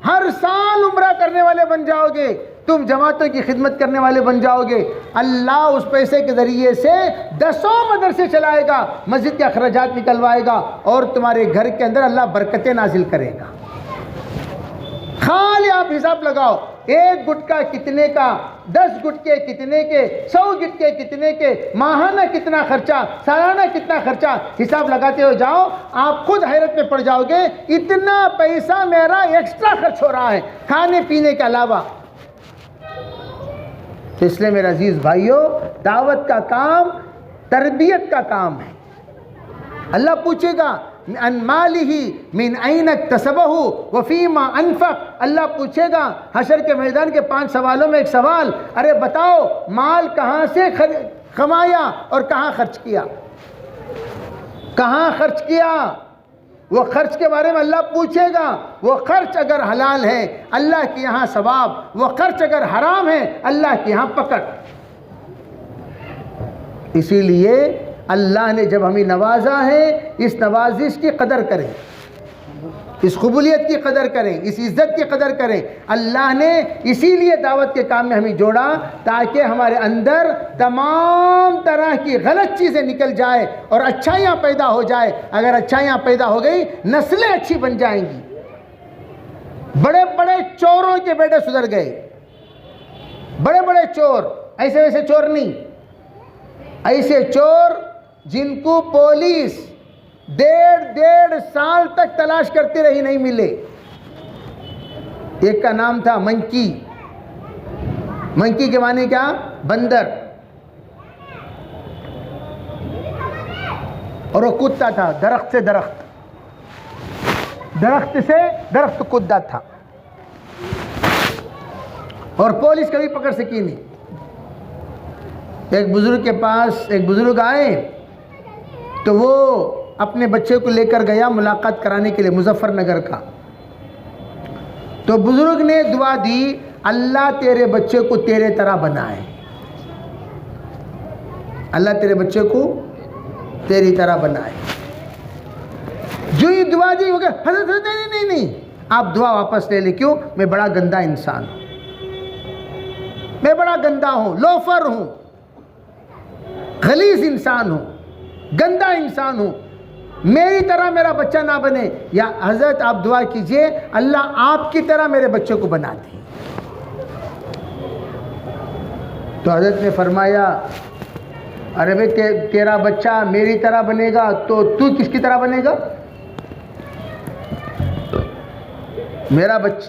हर साल उम्रा करने वाले बन जाओगे, तुम जमातों की खिदमत करने वाले बन जाओगे। अल्लाह उस पैसे के ज़रिए से 10 मदरसे चलाएगा, मस्जिद के अखराजात निकलवाएगा, और तुम्हारे घर के अंदर अल्लाह बरकतें नाजिल करेगा। खाली आप हिसाब लगाओ, एक गुटका कितने का, 10 गुटके कितने के, 100 गुटके कितने के, माहाना कितना खर्चा, सालाना कितना खर्चा, हिसाब लगाते हो जाओ, आप खुद हैरत में पड़ जाओगे। इतना पैसा मेरा एक्स्ट्रा खर्च हो रहा है खाने पीने के अलावा। तो इसलिए मेरे अजीज भाइयों, दावत का काम तरबियत का काम है। अल्लाह पूछेगा अन मालिही मिन ऐन इक्तसबहु व फीमा अनफक। अल्लाह पूछेगा हशर के मैदान के 5 सवालों में एक सवाल, अरे बताओ माल कहाँ से कमाया और कहाँ खर्च किया, कहाँ खर्च किया। वो खर्च के बारे में अल्लाह पूछेगा। वो खर्च अगर हलाल है अल्लाह के यहाँ सवाब, वो खर्च अगर हराम है अल्लाह के यहाँ पकड़। इसीलिए अल्लाह ने जब हमें नवाजा है, इस नवाजिश की कदर करें, इस कबूलियत की कदर करें, इस इज़्ज़त की कदर करें। अल्लाह ने इसीलिए दावत के काम में हमें जोड़ा, ताकि हमारे अंदर तमाम तरह की गलत चीज़ें निकल जाए और अच्छाइयाँ पैदा हो जाए। अगर अच्छाइयाँ पैदा हो गई, नस्लें अच्छी बन जाएंगी। बड़े बड़े चोरों के बेटे सुधर गए, बड़े बड़े चोर, ऐसे वैसे चोर नहीं, ऐसे चोर जिनको पुलिस 1.5 साल तक तलाश करती रही, नहीं मिले। एक का नाम था मंकी। मंकी के माने क्या? बंदर। और वो कूदता था दरख्त से दरख्त, दरख्त से दरख्त कूदता था, और पुलिस कभी पकड़ सकी नहीं। एक बुजुर्ग के पास एक बुजुर्ग आए तो वो अपने बच्चे को लेकर गया मुलाकात कराने के लिए मुजफ्फरनगर का। तो बुजुर्ग ने दुआ दी, अल्लाह तेरे बच्चे को तेरे तरह बनाए, अल्लाह तेरे बच्चे को तेरी तरह बनाए। जो ये दुआ दी, हजरत नहीं नहीं नहीं, आप दुआ वापस ले ले। क्यों? मैं बड़ा गंदा इंसान हूं, मैं बड़ा गंदा हूं, लोफर हूं, खलीस इंसान हूं, गंदा इंसान हूं, मेरी तरह मेरा बच्चा ना बने। या हजरत आप दुआ कीजिए अल्लाह आपकी तरह मेरे बच्चे को बना दे। तो हजरत ने फरमाया, अरे भाई तेरा बच्चा मेरी तरह बनेगा तो तू किसकी तरह बनेगा?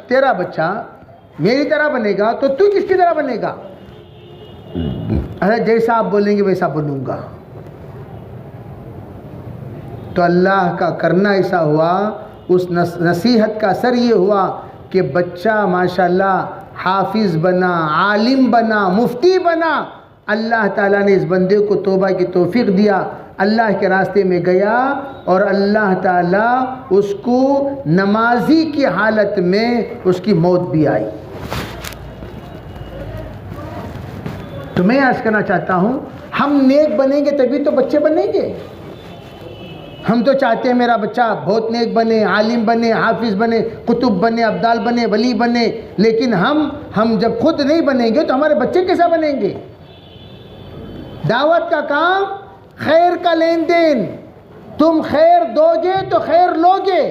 तेरा बच्चा मेरी तरह बनेगा तो तू किसकी तरह बनेगा? अरे जैसा आप बोलेंगे वैसा बनूंगा। तो अल्लाह का करना ऐसा हुआ, उस नसीहत का असर ये हुआ कि बच्चा माशाल्लाह हाफिज बना, आलिम बना, मुफ्ती बना। अल्लाह ताला ने इस बंदे को तौबा की तौफीक दिया, अल्लाह के रास्ते में गया और अल्लाह ताला उसको नमाजी की हालत में उसकी मौत भी आई। तो मैं आज करना चाहता हूँ, हम नेक बनेंगे तभी तो बच्चे बनेंगे। हम तो चाहते हैं मेरा बच्चा बहुत नेक बने, आलिम बने, हाफिज बने, कुतुब बने, अब्दाल बने, वली बने, लेकिन हम जब खुद नहीं बनेंगे तो हमारे बच्चे कैसा बनेंगे? दावत का काम खैर का लेन देन, तुम खैर दोगे तो खैर लोगे।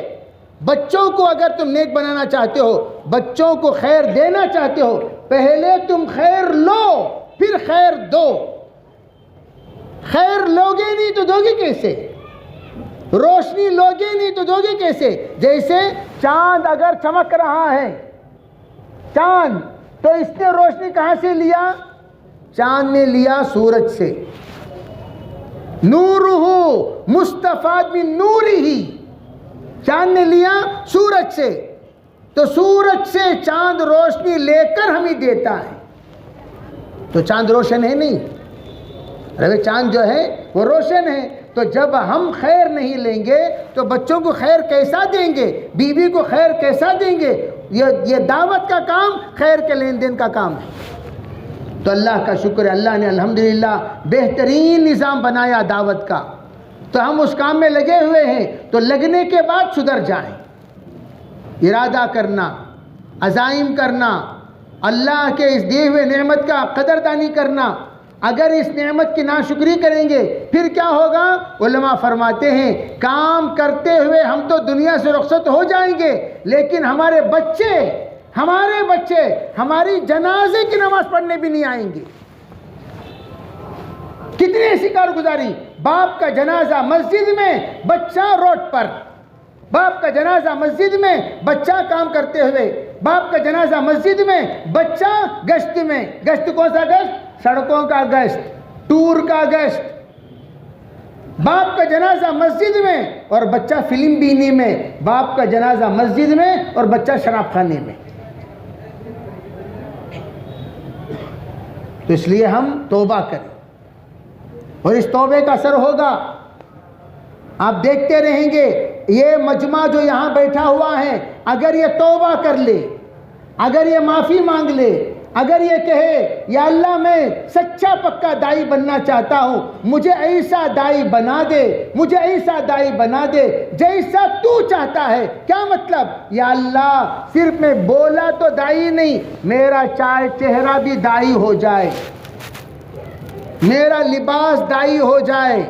बच्चों को अगर तुम नेक बनाना चाहते हो, बच्चों को खैर देना चाहते हो, पहले तुम खैर लो फिर खैर दो। खैर लोगे नहीं तो दोगे कैसे? रोशनी लोगे नहीं तो दोगे कैसे? जैसे चांद अगर चमक रहा है, चांद, तो इसने रोशनी कहां से लिया? चांद ने लिया सूरज से। नूरुहु मुस्तफाद मिन नूरिही, चांद ने लिया सूरज से। तो सूरज से चांद रोशनी लेकर हमें देता है, तो चांद रोशन है नहीं? अरे चांद जो है वो रोशन है। तो जब हम खैर नहीं लेंगे तो बच्चों को खैर कैसा देंगे? बीवी को खैर कैसा देंगे? ये दावत का काम खैर के लेन देन का काम है। तो अल्लाह का शुक्र है, अल्लाह ने अल्हम्दुलिल्लाह बेहतरीन निज़ाम बनाया दावत का। तो हम उस काम में लगे हुए हैं, तो लगने के बाद सुधर जाएं। इरादा करना, अज़ाइम करना, अल्लाह के इस दिए हुए नेमत का कदरदानी करना। अगर इस नेमत की नाशुक्री करेंगे फिर क्या होगा? उलमा फरमाते हैं, काम करते हुए हम तो दुनिया से रुखसत हो जाएंगे, लेकिन हमारे बच्चे हमारी जनाजे की नमाज पढ़ने भी नहीं आएंगे। कितनी ऐसी कारगुजारी, बाप का जनाजा मस्जिद में, बच्चा रोड पर, बाप का जनाजा मस्जिद में, बच्चा काम करते हुए, बाप का जनाजा मस्जिद में, बच्चा गश्त में। गश्त कौन सा गश्त? सड़कों का गश्त, टूर का गश्त। बाप का जनाजा मस्जिद में और बच्चा फिल्म बीनी में, बाप का जनाजा मस्जिद में और बच्चा शराब खाने में। तो इसलिए हम तौबा करें और इस तौबे का असर होगा। आप देखते रहेंगे ये मजमा जो यहाँ बैठा हुआ है, अगर ये तौबा कर ले, अगर ये माफ़ी मांग ले, अगर ये कहे या अल्लाह मैं सच्चा पक्का दाई बनना चाहता हूँ, मुझे ऐसा दाई बना दे, मुझे ऐसा दाई बना दे जैसा तू चाहता है। क्या मतलब? या अल्लाह सिर्फ मैं बोला तो दाई नहीं, मेरा चाल चेहरा भी दाई हो जाए, मेरा लिबास दाई हो जाए,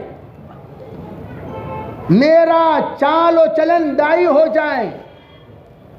मेरा चाल और चलन दाई हो जाए,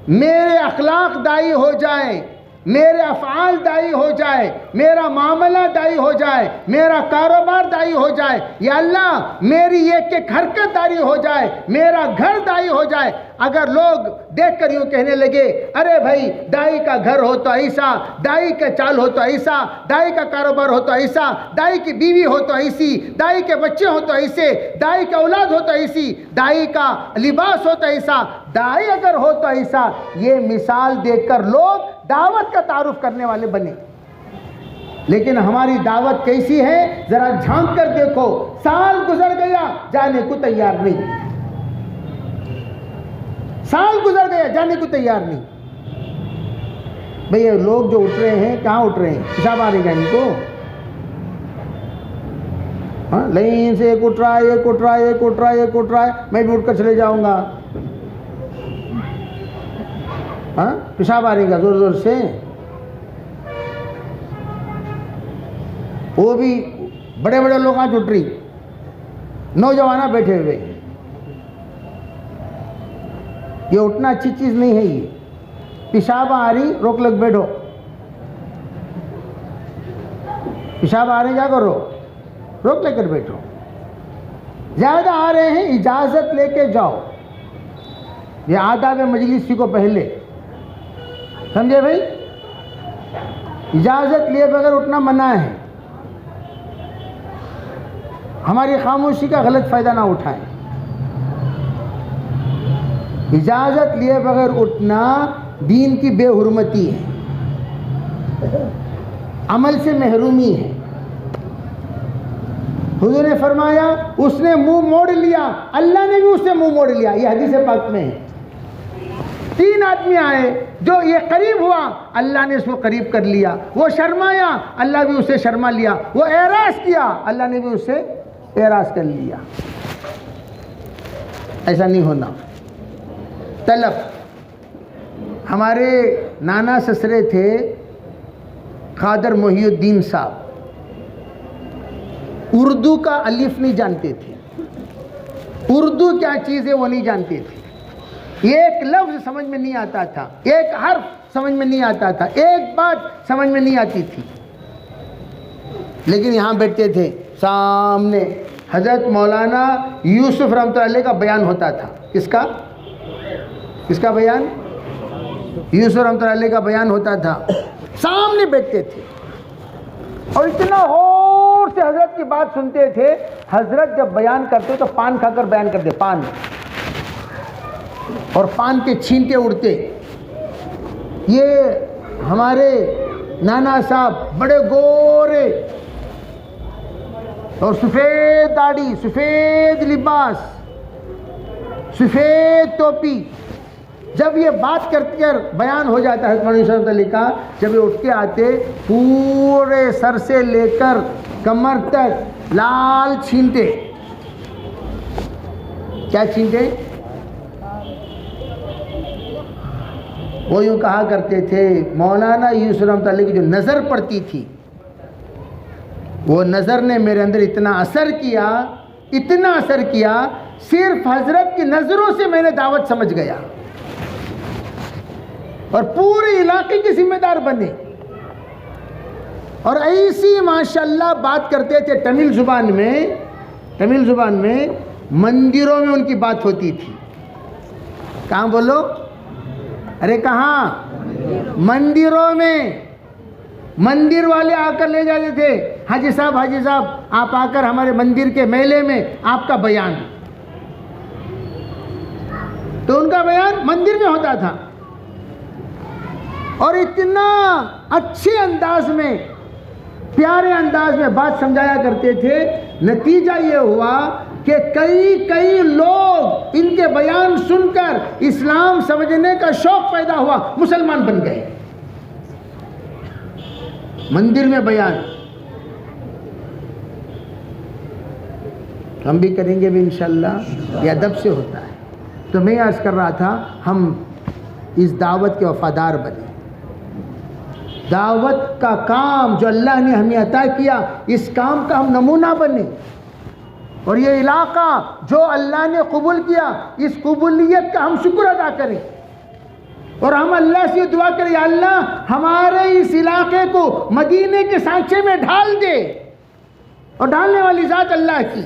मेरे अखलाक दाई हो जाए, मेरे अफ़आल दाई हो जाए, मेरा मामला दाई हो जाए, मेरा कारोबार दाई हो जाए। या अल्लाह मेरी एक एक हरकत दाई हो जाए, मेरा घर दाई हो जाए। अगर लोग देखकर यूँ कहने लगे, अरे भाई दाई का घर हो तो ऐसा, दाई का चाल हो तो ऐसा, दाई का कारोबार हो तो ऐसा, दाई की बीवी हो तो ऐसी, दाई के बच्चे हो तो ऐसे, दाई का औलाद हो तो ऐसी, दाई का लिबास हो तो ऐसा, दाई अगर हो तो ऐसा, ये मिसाल देखकर लोग दावत का तारुफ करने वाले बने। लेकिन हमारी दावत कैसी है, जरा झांक कर देखो। साल गुजर गया, जाने को तैयार नहीं। साल गुजर गया, जाने को तैयार नहीं। भैया लोग जो उठ रहे हैं, कहाँ उठ रहे हैं? पेशाब आ रहेगा इनको। हाँ, लाइन से एक उठ रहा है, एक उठ रहा है, एक उठ रहा है, एक उठ रहा है, मैं भी उठकर चले जाऊंगा। हाँ, पेशाब आ रहेगा जोर जोर से। वो भी बड़े बड़े लोग आज उठ रही, नौजवाना बैठे हुए। ये उठना अच्छी चीज नहीं है। ये पेशाब आ रही, रोक लग बैठो। पेशाब आ रहे, क्या करो? रोक लेकर बैठो। ज्यादा आ रहे हैं, इजाजत लेके जाओ। ये आदाब मजलिस को पहले समझे भाई, इजाजत लिए बगैर उठना मना है। हमारी खामोशी का गलत फ़ायदा ना उठाएं। इजाज़त लिए बगैर उठना दीन की बेहुरमती है, अमल से महरूमी है। हुजूर ने फरमाया, उसने मुंह मोड़ लिया, अल्लाह ने भी उससे मुंह मोड़ लिया। ये हदीस पाक में है। 3 आदमी आए, जो ये करीब हुआ, अल्लाह ने उसको करीब कर लिया। वो शर्माया, अल्लाह भी उससे शर्मा लिया। वो एराज किया, अल्लाह ने भी उससे एराज कर लिया। ऐसा नहीं होना। तलफ, हमारे नाना ससरे थे खादर मोहिउद्दीन साहब, उर्दू का अलिफ नहीं जानते थे। उर्दू क्या चीज़ है वो नहीं जानते थे। एक लफ्ज़ समझ में नहीं आता था, एक हर्फ समझ में नहीं आता था, एक बात समझ में नहीं आती थी। लेकिन यहाँ बैठते थे, सामने हज़रत मौलाना यूसुफ रहमतुल्लाह अलैह का बयान होता था। किसका? किसका बयान? यूसुफ रहमतुल्लाह अलैह का बयान होता था। सामने बैठते थे और इतना गौर से हज़रत की बात सुनते थे। हज़रत जब बयान करते तो पान खाकर बयान करते, पान, और पान के छींटे उड़ते। ये हमारे नाना साहब बड़े गोरे और सफ़ेद दाढ़ी, सफ़ेद लिबास, सफ़ेद टोपी। जब ये बात करते बयान हो जाता है मौलाना का, जब ये उठ के आते, पूरे सर से लेकर कमर तक लाल छींटे। क्या छींटे? वो यूँ कहा करते थे, मौलाना यूसुफ रहमतुल्लाह की जो नज़र पड़ती थी, वो नज़र ने मेरे अंदर इतना असर किया, इतना असर किया, सिर्फ हज़रत की नज़रों से मैंने दावत समझ गया और पूरे इलाके के जिम्मेदार बने। और ऐसी माशाल्लाह बात करते थे तमिल ज़ुबान में। तमिल ज़ुबान में मंदिरों में उनकी बात होती थी। कहाँ बोलो? अरे कहाँ? मंदिरों में। मंदिर वाले आकर ले जाते थे, हाजी साहब, हाजी साहब, आप आकर हमारे मंदिर के मेले में आपका बयान। तो उनका बयान मंदिर में होता था और इतना अच्छे अंदाज में, प्यारे अंदाज में बात समझाया करते थे। नतीजा ये हुआ कि कई लोग इनके बयान सुनकर इस्लाम समझने का शौक पैदा हुआ, मुसलमान बन गए। मंदिर में बयान हम भी करेंगे भी इंशाअल्लाह, ये अदब से होता है। तो मैं अर्ज़ कर रहा था, हम इस दावत के वफादार बने। दावत का काम जो अल्लाह ने हमें अता किया, इस काम का हम नमूना बने। और ये इलाका जो अल्लाह ने कबूल किया, इस कबूलियत का हम शुक्र अदा करें और हम अल्लाह से दुआ करें, अल्लाह हमारे इस इलाके को मदीने के सांचे में ढाल दे। और ढालने वाली ज़ात अल्लाह की।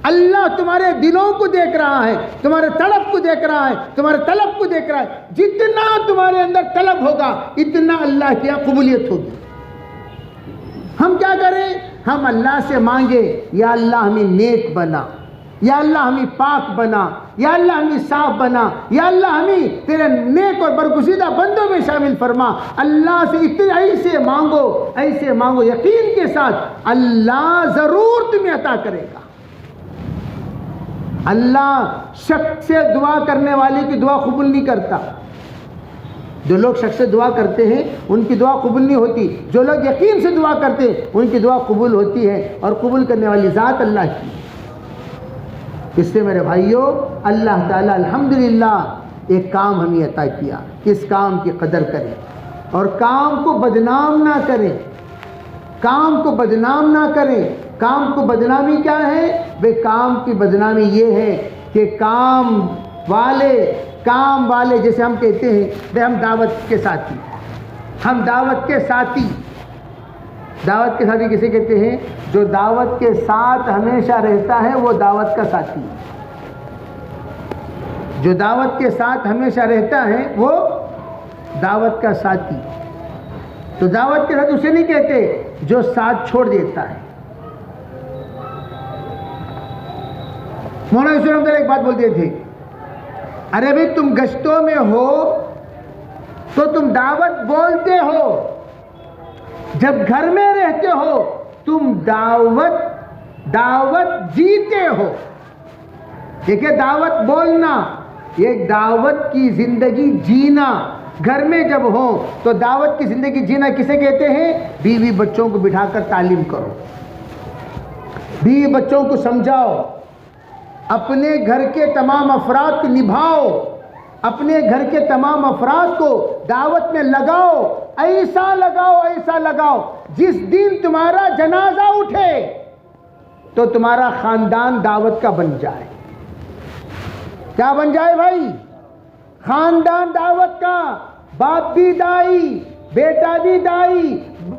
अल्लाह तुम्हारे दिलों को देख रहा है, तुम्हारे तलब को देख रहा है, तुम्हारे तलब को देख रहा है। जितना तुम्हारे अंदर तलब होगा इतना अल्लाह की कबूलियत होगी। हम क्या करें? हम अल्लाह से मांगे, या अल्लाह हमें नेक बना, या अल्लाह हमें पाक बना, या अल्लाह हमें साफ बना, या अल्लाह हमें तेरे नेक और बरगुज़ीदा बंदों में शामिल फरमा। अल्लाह से इतने ऐसे मांगो यकीन के साथ अल्लाह ज़रूर तुम्हें अता करेगा। अल्लाह शक से दुआ करने वाले की दुआ कबूल नहीं करता। जो लोग शक से दुआ करते हैं उनकी दुआ कबूल नहीं होती, जो लोग यकीन से दुआ करते हैं उनकी दुआ कबूल होती है, और कबूल करने वाली ज़ात अल्लाह की। इससे मेरे भाइयों, अल्लाह ताला अल्हम्दुलिल्लाह एक काम हमें अता किया, इस काम की कदर करें और काम को बदनाम ना करें। काम को बदनाम ना करें। काम को बदनामी क्या है? वे काम की बदनामी ये है कि काम वाले जैसे हम कहते हैं वे हम दावत के साथी, हम दावत के साथी। दावत के साथी किसे कहते हैं? जो दावत के साथ हमेशा रहता है वो दावत का साथी। जो दावत के साथ हमेशा रहता है वो दावत का साथी। तो दावत के साथ उसे नहीं कहते जो साथ छोड़ देता है। मौलाना यूसुफ रहमतुल्लाह एक बात बोलते थे, अरे भाई तुम गश्तों में हो तो तुम दावत बोलते हो, जब घर में रहते हो तुम दावत जीते हो। देखिए, दावत बोलना, ये दावत की जिंदगी जीना। घर में जब हो तो दावत की जिंदगी जीना किसे कहते हैं? बीवी बच्चों को बिठाकर तालीम करो, बीवी बच्चों को समझाओ, अपने घर के तमाम अफराद को निभाओ, अपने घर के तमाम अफराद को दावत में लगाओ। ऐसा लगाओ जिस दिन तुम्हारा जनाजा उठे तो तुम्हारा खानदान दावत का बन जाए। क्या बन जाए भाई? खानदान दावत का। बाप भी दाई, बेटा भी दाई,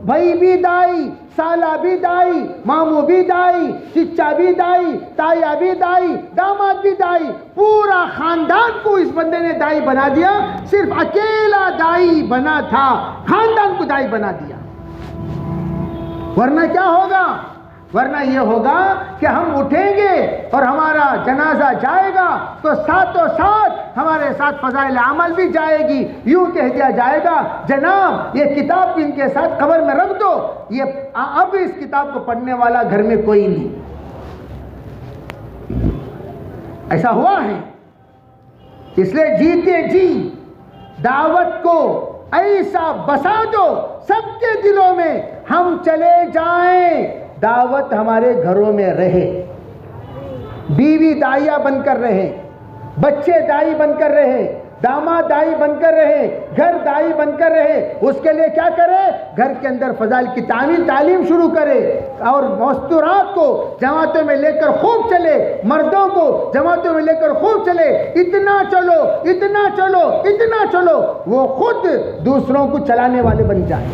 भाई भी दाई, साला भी दाई, मामू भी दाई, चिच्चा भी दाई, ताया भी दाई, दामाद भी दाई। पूरा खानदान को इस बंदे ने दाई बना दिया। सिर्फ अकेला दाई बना था, खानदान को दाई बना दिया। वरना क्या होगा? वरना ये होगा कि हम उठेंगे और हमारा जनाजा जाएगा तो साथों साथ हमारे साथ फजाइल अमल भी जाएगी। यूं कह दिया जाएगा, जनाब ये किताब इनके साथ कब्र में रख दो, ये अब इस किताब को पढ़ने वाला घर में कोई नहीं। ऐसा हुआ है। इसलिए जीते जी दावत को ऐसा बसा दो सबके दिलों में, हम चले जाएं, दावत हमारे घरों में रहे, बीवी दाइया बनकर रहे, बच्चे दाई बनकर रहे, दामाद दाई बनकर रहे, घर दाई बनकर रहे। उसके लिए क्या करे? घर के अंदर फजाइल की तालीम शुरू करे और मस्तूरात को जमातों में लेकर खूब चले, मर्दों को जमातों में लेकर खूब चले। इतना चलो, इतना चलो, इतना चलो, वो खुद दूसरों को चलाने वाले बन जाए।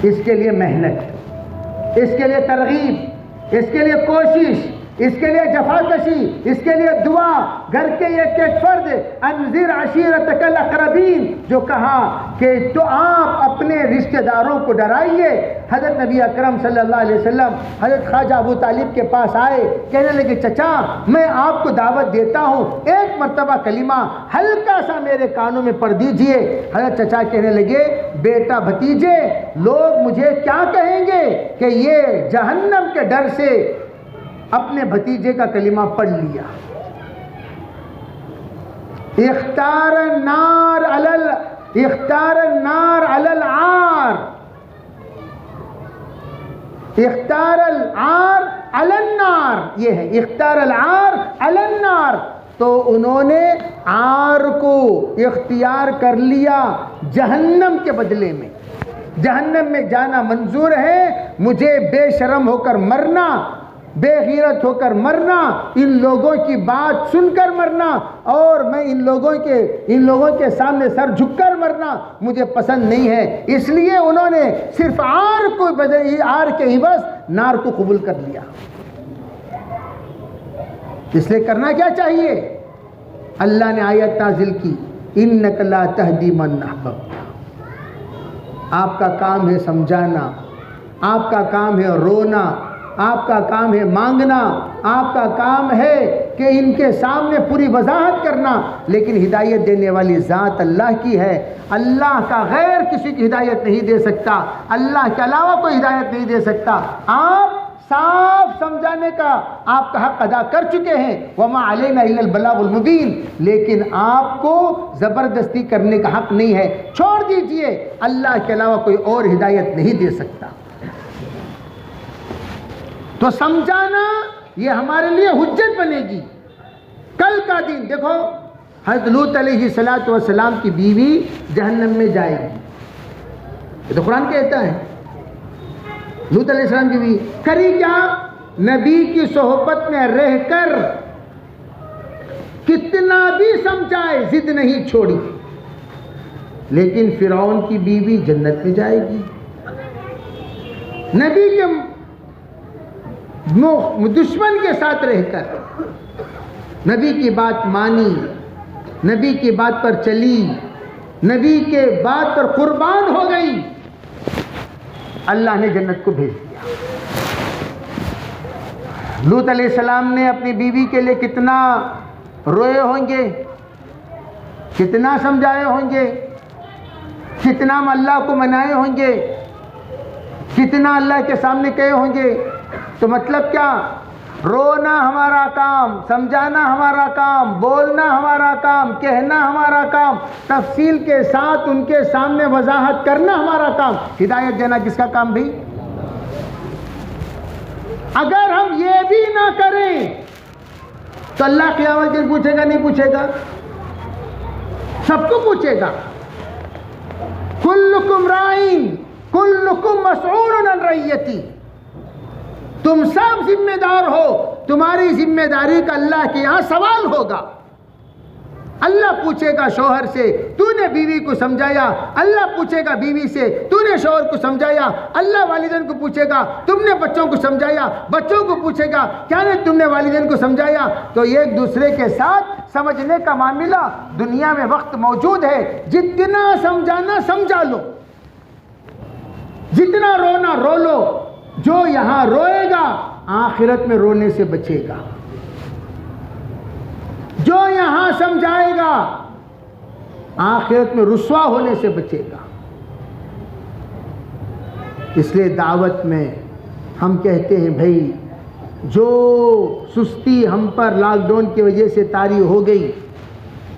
इसके लिए मेहनत, इसके लिए तरगीब, इसके लिए कोशिश, इसके लिए जफाकशी, इसके लिए दुआ। घर के एक एक फर्द अनज़िर अशीरतकल अक़रबीन जो कहा कि तो आप अपने रिश्तेदारों को डराइए। हज़रत नबी अकरम सल्लल्लाहु अलैहि वसल्लम हज़रत ख्वाजा अबू तालिब के पास आए, कहने लगे, चचा मैं आपको दावत देता हूँ, एक मर्तबा कलिमा हल्का सा मेरे कानों में पढ़ दीजिए। हज़रत चचा कहने लगे, बेटा भतीजे लोग मुझे क्या कहेंगे कि ये जहन्नम के डर से अपने भतीजे का कलिमा पढ़ लिया। इख्तार नार अलल आर, इख्तार अल आर अलन नार, ये है इख्तार अल आर अलन नार। तो उन्होंने आर को इख्तियार कर लिया जहन्नम के बदले में। जहन्नम में जाना मंजूर है, मुझे बेशरम होकर मरना, बेगैरत होकर मरना, इन लोगों की बात सुनकर मरना, और मैं इन लोगों के सामने सर झुककर मरना मुझे पसंद नहीं है। इसलिए उन्होंने सिर्फ आर को बदले, आर के ही बस नार को कबूल कर लिया। इसलिए करना क्या चाहिए? अल्लाह ने आयत नाजिल की, इन्नका ला तहदी मन अहबब्ता। आपका काम है समझाना, आपका काम है रोना, आपका काम है मांगना, आपका काम है कि इनके सामने पूरी वजाहत करना, लेकिन हिदायत देने वाली ज़ात अल्लाह की है। अल्लाह का गैर किसी की हिदायत नहीं दे सकता, अल्लाह के अलावा कोई हिदायत नहीं दे सकता। आप साफ समझाने का आपका हक अदा कर चुके हैं, वमा अलैना इल्लल बलागुल मुबीन, लेकिन आपको ज़बरदस्ती करने का हक नहीं है। छोड़ दीजिए, अल्लाह के अलावा कोई और हिदायत नहीं दे सकता। तो समझाना ये हमारे लिए हुज्जत बनेगी कल का दिन। देखो, हज़रत लूत अलैहिस्सलातु वस्सलाम की बीवी जहन्नम में जाएगी, ये तो कुरान कहता है। लूत अलैहिस्सलाम की बीवी करी क्या? नबी की सोहबत में रहकर कितना भी समझाए, जिद नहीं छोड़ी, लेकिन फिरौन की बीवी जन्नत में जाएगी। नबी के दुश्मन के साथ रहकर नबी की बात मानी, नबी की बात पर चली, नबी के बात पर कुर्बान हो गई, अल्लाह ने जन्नत को भेज दिया। लूत अलैहिस्सलाम ने अपनी बीवी के लिए कितना रोए होंगे, कितना समझाए होंगे, कितना अल्लाह को मनाए होंगे, कितना अल्लाह के सामने कहे होंगे। तो मतलब क्या? रोना हमारा काम, समझाना हमारा काम, बोलना हमारा काम, कहना हमारा काम, तफसील के साथ उनके सामने वजाहत करना हमारा काम, हिदायत देना किसका काम भी? अगर हम ये भी ना करें तो अल्लाह क़यामत के दिन पूछेगा, नहीं पूछेगा? सबको पूछेगा। कुल्लुकुम राइन कुल्लुकुम मसऊलुन अन रइयती, तुम सब जिम्मेदार हो, तुम्हारी जिम्मेदारी का अल्लाह के यहां सवाल होगा। अल्लाह पूछेगा शौहर से, तूने बीवी को समझाया? अल्लाह पूछेगा बीवी से, तूने शौहर को समझाया? अल्लाह वालिदैन को पूछेगा, तुमने बच्चों को समझाया? बच्चों को पूछेगा, क्या नहीं तुमने वालिदैन को समझाया? तो एक दूसरे के साथ समझने का मामला दुनिया में वक्त मौजूद है। जितना समझाना समझा लो, जितना रोना रो लो। जो यहां रोएगा आखिरत में रोने से बचेगा, जो यहां समझाएगा आखिरत में रुस्वा होने से बचेगा। इसलिए दावत में हम कहते हैं, भाई जो सुस्ती हम पर लॉकडाउन की वजह से तारी हो गई,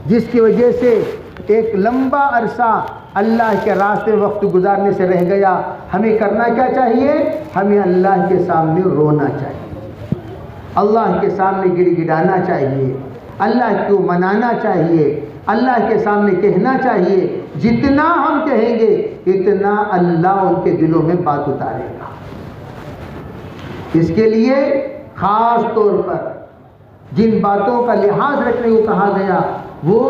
जिसकी वजह से एक लंबा अरसा अल्लाह के रास्ते वक्त गुजारने से रह गया, हमें करना क्या चाहिए? हमें अल्लाह के सामने रोना चाहिए, अल्लाह के सामने गिड़गिड़ाना चाहिए, अल्लाह को मनाना चाहिए, अल्लाह के सामने कहना चाहिए। जितना हम कहेंगे इतना अल्लाह उनके दिलों में बात उतारेगा। इसके लिए ख़ास तौर पर जिन बातों का लिहाज रखने को कहा गया, वो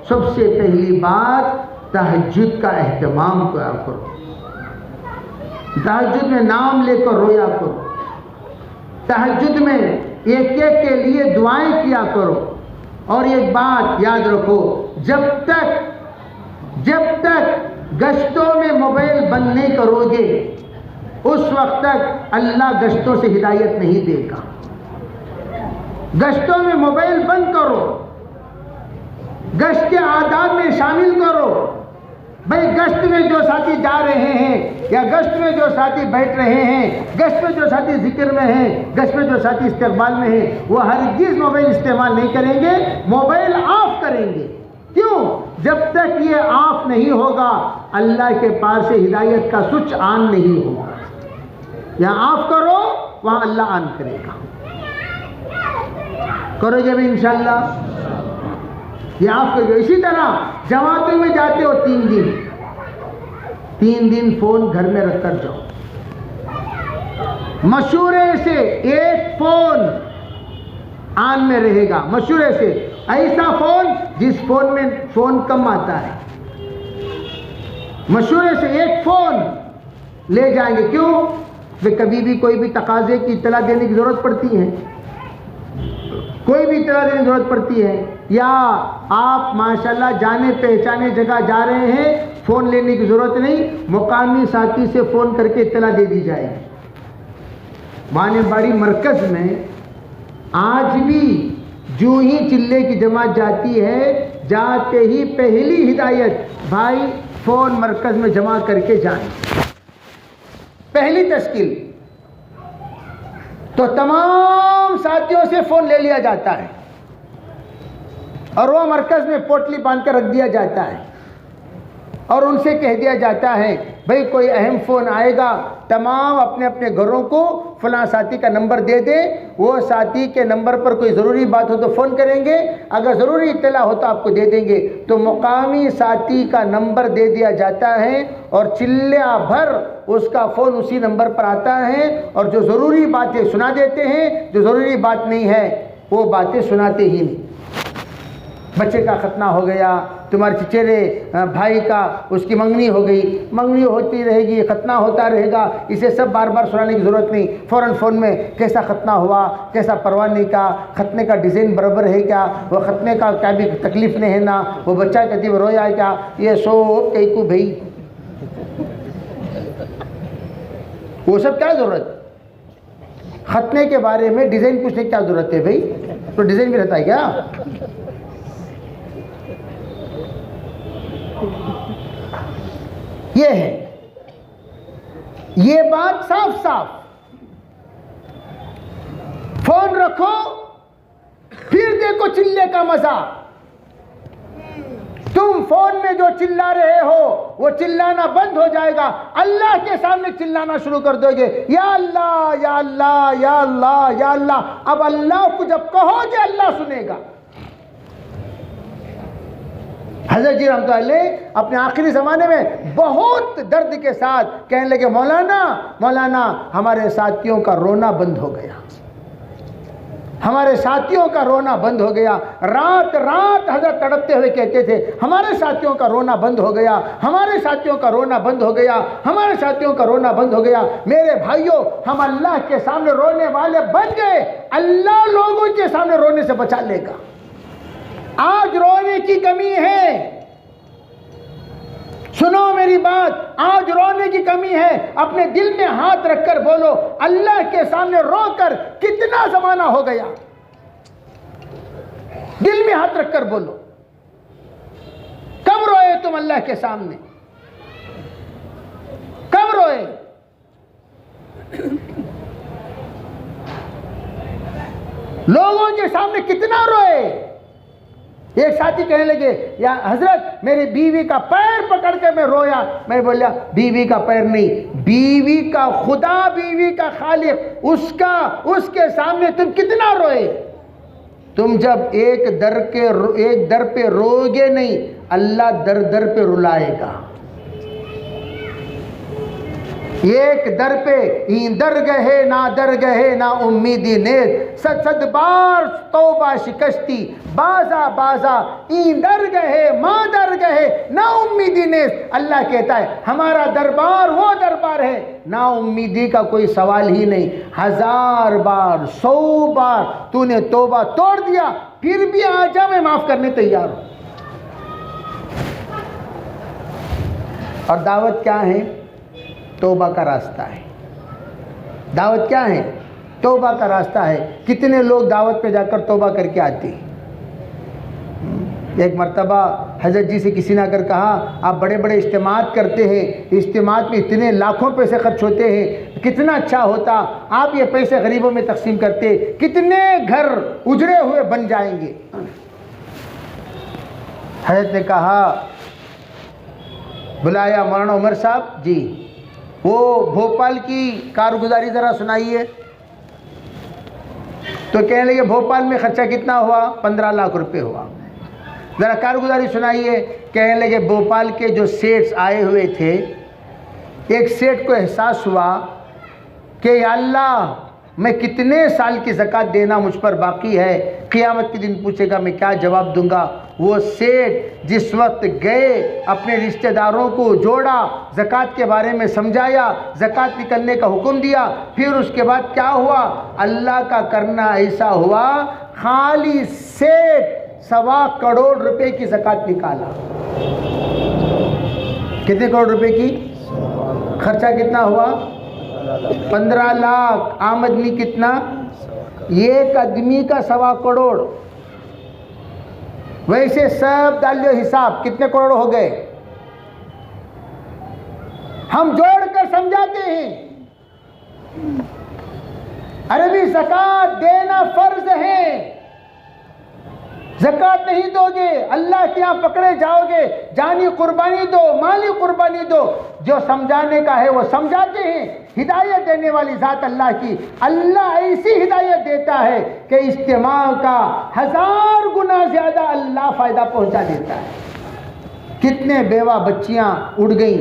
सबसे पहली बात तहज्जुद का एहतमाम किया करो। तहज्जुद में नाम लेकर रोया करो, तहज्जुद में एक एक के लिए दुआएं किया करो। और एक बात याद रखो, जब तक गश्तों में मोबाइल बंद नहीं करोगे उस वक्त तक अल्लाह गश्तों से हिदायत नहीं देगा। गश्तों में मोबाइल बंद करो, गश्त के आदाब में शामिल करो। भाई गश्त में जो साथी जा रहे हैं या गश्त में जो साथी बैठ रहे हैं, गश्त में जो साथी जिक्र में हैं, गश्त में जो साथी इस्तेमाल में हैं, वो हरगिज़ मोबाइल इस्तेमाल नहीं करेंगे, मोबाइल ऑफ करेंगे। क्यों? जब तक ये ऑफ नहीं होगा अल्लाह के पार से हिदायत का स्विच ऑन नहीं होगा। यहाँ ऑफ करो, वहाँ अल्लाह ऑन करेगा। करोगे भी इंशाअल्लाह, ये ऑफ करोगे। इसी तरह जमातों में जाते हो 3 दिन फ़ोन घर में रख कर जाओ। मशूरे से एक फ़ोन आन में रहेगा, मशूरे से। ऐसा फ़ोन जिस फ़ोन में फ़ोन कम आता है, मशूरे से एक फ़ोन ले जाएंगे। क्यों? वे कभी भी कोई भी तकाजे की इत्तला देने की ज़रूरत पड़ती है। कोई भी इत्तला देने की ज़रूरत पड़ती है, या आप माशाल्लाह जाने पहचाने जगह जा रहे हैं, फ़ोन लेने की ज़रूरत नहीं, मुकामी साथी से फ़ोन करके इत्तला दे दी जाएगी। मानेबाड़ी मरकज़ में आज भी जो ही चिल्ले की जमात जाती है, जाते ही पहली हिदायत, भाई फ़ोन मरकज़ में जमा करके जाएं। पहली तश्कील तो तमाम साथियों से फ़ोन ले लिया जाता है और वह मरकज़ में पोटली बांध कर रख दिया जाता है और उनसे कह दिया जाता है, भाई कोई अहम फ़ोन आएगा, तमाम अपने अपने घरों को फ़लाँ साथी का नंबर दे दें, वो साथी के नंबर पर कोई ज़रूरी बात हो तो फ़ोन करेंगे, अगर ज़रूरी इत्तला हो तो आपको दे देंगे। तो मुकामी साथी का नंबर दे दिया जाता है और चिल्ला भर उसका फ़ोन उसी नंबर पर आता है और जो ज़रूरी बातें सुना देते हैं, जो ज़रूरी बात नहीं है वो बातें सुनाते ही नहीं। बच्चे का खतना हो गया, तुम्हारे चचेरे भाई का उसकी मंगनी हो गई, मंगनी होती रहेगी, खतना होता रहेगा, इसे सब बार बार सुनाने की ज़रूरत नहीं। फ़ौरन फ़ोन में कैसा खतना हुआ, कैसा परवाने का, खतने का डिज़ाइन बराबर है क्या, वो खतने का क्या भी तकलीफ़ नहीं है ना, वो बच्चा कहती वो रोया है क्या, ये सो कई को भाई, वो सब क्या ज़रूरत। खतने के बारे में डिज़ाइन पूछने की क्या ज़रूरत है भाई, तो डिज़ाइन भी रहता है क्या। ये है, ये बात साफ साफ। फोन रखो फिर देखो चिल्ले का मजा। तुम फोन में जो चिल्ला रहे हो वो चिल्लाना बंद हो जाएगा, अल्लाह के सामने चिल्लाना शुरू कर दोगे, या अल्लाह या अल्लाह या अल्लाह या अल्लाह। अब अल्लाह को जब कहोगे अल्लाह सुनेगा। हज़रत जी रहमतुल्लाह अलैह अपने आखिरी ज़माने में बहुत दर्द के साथ कहने लगे, मौलाना मौलाना हमारे साथियों का रोना बंद हो गया, हमारे साथियों का रोना बंद हो गया। रात रात हज़रत तड़पते हुए कहते थे, हमारे साथियों का रोना बंद हो गया, हमारे साथियों का रोना बंद हो गया, हमारे साथियों का रोना बंद हो गया। मेरे भाइयों, हम अल्लाह के सामने रोने वाले बन गए, अल्लाह लोगों के सामने रोने से बचा लेगा। आज रोने की कमी है, सुनो मेरी बात, आज रोने की कमी है। अपने दिल में हाथ रखकर बोलो, अल्लाह के सामने रोकर कितना ज़माना हो गया। दिल में हाथ रखकर बोलो, कब रोए तुम अल्लाह के सामने, कब रोए। लोगों के सामने कितना रोए। एक साथी कहने लगे, या हजरत मेरी बीवी का पैर पकड़ के मैं रोया। मैं बोला, बीवी का पैर नहीं, बीवी का खुदा, बीवी का खालिक, उसका, उसके सामने तुम कितना रोए। तुम जब एक दर पे रोगे नहीं, अल्लाह दर दर पे रुलाएगा। एक दर पे ई दर गए ना दर गए ना उम्मीदी नेज, सद सद बार तौबा शिकस्ती बाजा बाजा ई दर गए माँ दर गए ना उम्मीदी नेज। अल्लाह कहता है हमारा दरबार वो दरबार है, ना उम्मीदी का कोई सवाल ही नहीं। 1000 बार 100 बार तूने तौबा तोड़ दिया, फिर भी आजा, मैं माफ करने तैयार हूं। और दावत क्या है? तौबा का रास्ता है। दावत क्या है? तौबा का रास्ता है। कितने लोग दावत पे जाकर तौबा करके आते हैं। एक मर्तबा हज़रत जी से किसी ने आकर कहा, आप बड़े बड़े इज्तिमात करते हैं, इज्तिमात में इतने लाखों पैसे खर्च होते हैं, कितना अच्छा होता आप ये पैसे गरीबों में तकसीम करते, कितने घर उजड़े हुए बन जाएंगे। हज़रत ने कहा, बुलाया मौलाना उमर साहब जी, वो भोपाल की कारगुजारी ज़रा सुनाइए। तो कहने लगे, भोपाल में खर्चा कितना हुआ? 15 लाख रुपए हुआ। ज़रा कारगुजारी सुनाइए। कहने लगे, भोपाल के जो सेठ्स आए हुए थे, एक सेठ को एहसास हुआ कि या अल्लाह मैं कितने साल की ज़कात देना मुझ पर बाकी है। क़यामत के दिन पूछेगा, मैं क्या जवाब दूंगा। वो सेठ जिस वक्त गए, अपने रिश्तेदारों को जोड़ा, ज़कात के बारे में समझाया, ज़कात निकलने का हुक्म दिया, फिर उसके बाद क्या हुआ, अल्लाह का करना ऐसा हुआ, खाली सेठ 1.25 करोड़ रुपए की ज़कात निकाला। कितने करोड़ रुपए की? खर्चा कितना हुआ? 15 लाख। आमदनी कितना? एक आदमी का 1.25 करोड़। वैसे सब डाल लो हिसाब, कितने करोड़ हो गए? हम जोड़कर समझाते हैं, अरे भी ज़कात देना फर्ज है। ज़कात नहीं दोगे, अल्लाह के यहाँ पकड़े जाओगे। जानी कुर्बानी दो, माली कुर्बानी दो। जो समझाने का है वो समझाते हैं। हिदायत देने वाली ज़ात अल्लाह की। अल्लाह ऐसी हिदायत देता है कि इस्तेमाल का 1000 गुना ज़्यादा अल्लाह फ़ायदा पहुंचा देता है। कितने बेवा बच्चियाँ उड़ गई,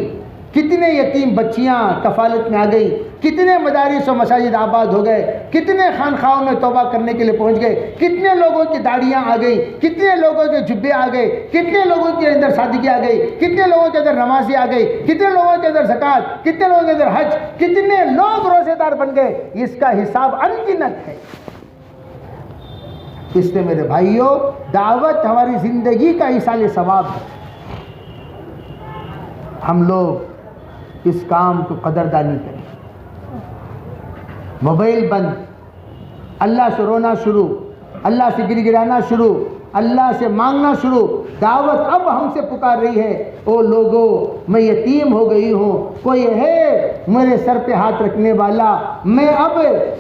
कितने यतीम बच्चियाँ कफालत में आ गई, कितने मदारिस और मसाजिद आबाद हो गए, कितने खानखाओं में तौबा करने के लिए पहुंच गए, कितने लोगों की दाढ़ियाँ आ गई, कितने लोगों के जुब्बे आ गए, कितने लोगों के अंदर शादी आ गई, कितने लोगों के अंदर नमाजी आ गई, कितने लोगों के अंदर ज़कात, कितने लोगों के अंदर हज, कितने लोग रोज़ेदार बन गए। इसका हिसाब अनगिनत है। इसलिए मेरे भाइयों, दावत हमारी ज़िंदगी का इसाले सवाब है। हम लोग इस काम को कदरदानी करें। मोबाइल बंद, अल्लाह से रोना शुरू, अल्लाह से गिड़गिड़ाना शुरू, अल्लाह से मांगना शुरू। दावत अब हमसे पुकार रही है, ओ लोगों, मैं यतीम हो गई हूँ, कोई है मेरे सर पे हाथ रखने वाला। मैं अब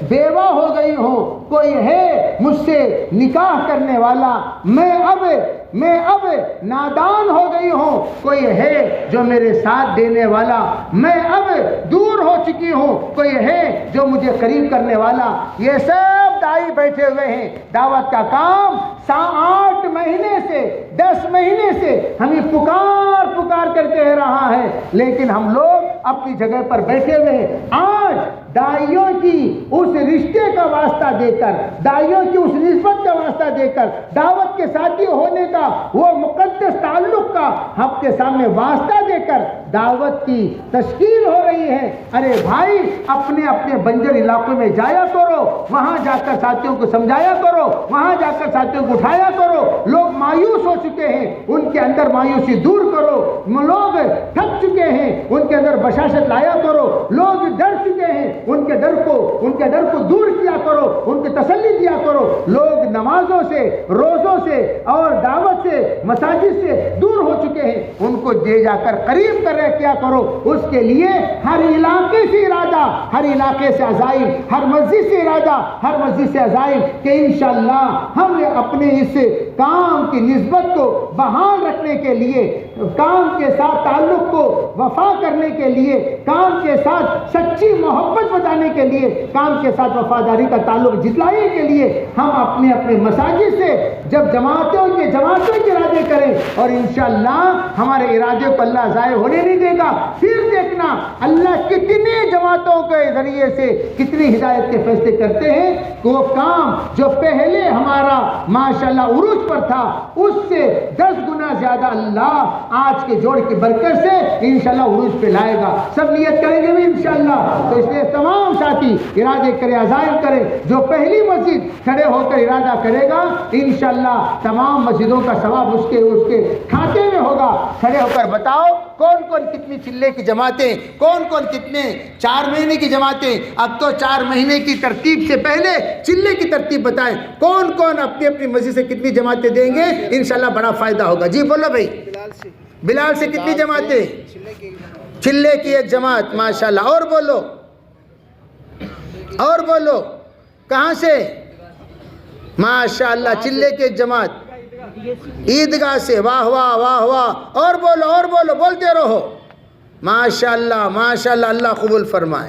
बेवा हो गई हूँ, कोई है मुझसे निकाह करने वाला। मैं अब नादान हो गई हूँ, कोई है जो मेरे साथ देने वाला। मैं अब दूर हो चुकी हूँ, कोई है जो मुझे करीब करने वाला। ये सब दाई बैठे हुए हैं। दावत का काम 8 महीने से 10 महीने से हमें पुकार कर कह रहा है, लेकिन हम लोग अपनी जगह पर बैठे हुए हैं। आज दाइयों की उस रिश्ते का वास्ता देकर, दाइयों की उस निस्बत का वास्ता देकर, दावत के साथी होने का वो मुकद्दस ताल्लुक का आपके सामने वास्ता देकर दावत की तश्कील हो रही है। अरे भाई, अपने अपने बंजर इलाकों में जाया करो, वहां जाकर साथियों को समझाया करो, वहां जाकर साथियों को उठाया करो। लोग मायूस हो चुके हैं, उनके अंदर मायूसी दूर करो। लोग थक चुके हैं, उनके अंदर बशाशत लाया करो। लोग डर चुके हैं, उनके डर को दूर किया करो, उनकी तसल्ली दिया करो। लोग नमाजों से, रोज़ों से और दावत से, मसाजिद से दूर हो चुके हैं, उनको दे जाकर करीब कर किया करो। उसके लिए हर इलाके से इरादा, हर इलाके से अज़ाइम, हर मस्जिद से इरादा, हर मस्जिद से अज़ाइम कि इंशाअल्लाह हम अपने इस काम की निस्बत को बहाल रखने के लिए, काम के साथ ताल्लुक को वफा करने के लिए, काम के साथ सच्ची मोहब्बत बताने के लिए, काम के साथ वफादारी का ताल्लुक जितलाने के लिए हम अपने अपने मसाजिद से जब जमातों के इरादे करें, और इंशाअल्लाह हमारे इरादे को अल्लाह ज़ाय होने नहीं देगा। फिर देखना अल्लाह कितने जमातों के जरिए से कितनी हिदायत के फैसले करते हैं कि वो काम जो पहले हमारा माशाअल्लाह उरूज पर था, उससे 10 गुना ज़्यादा अल्लाह आज के जोड़ की बरकत से इंशाअल्लाह उरूज पे लाएगा। सब नियत करेंगे भी इंशाअल्लाह। तो इसलिए तमाम साथी इरादे करें, अज़ाइम करें। जो पहली मस्जिद खड़े होकर इरादा करेगा, इंशाअल्लाह तमाम मस्जिदों का सवाब उसके खाते में होगा। खड़े होकर बताओ कौन कौन कितनी चिल्ले की जमातें, कौन कौन कितने 4 महीने की जमातें। अब तो 4 महीने की तरतीब से पहले चिल्ले की तरतीब बताएं, कौन कौन अपनी अपनी मस्जिद से कितनी जमातें देंगे, इंशाअल्लाह बड़ा फायदा होगा। जी बोलो भाई। बिलाल से कितनी जमातें? चिल्ले की 1 जमात, माशाल्लाह। और बोलो कहाँ से? माशाल्लाह, चिल्ले की 1 जमात ईदगाह से। वाह वाह वाह वाह। और बोलो बोलते रहो। माशाल्लाह माशाल्लाह, अल्लाह कबूल फरमाए।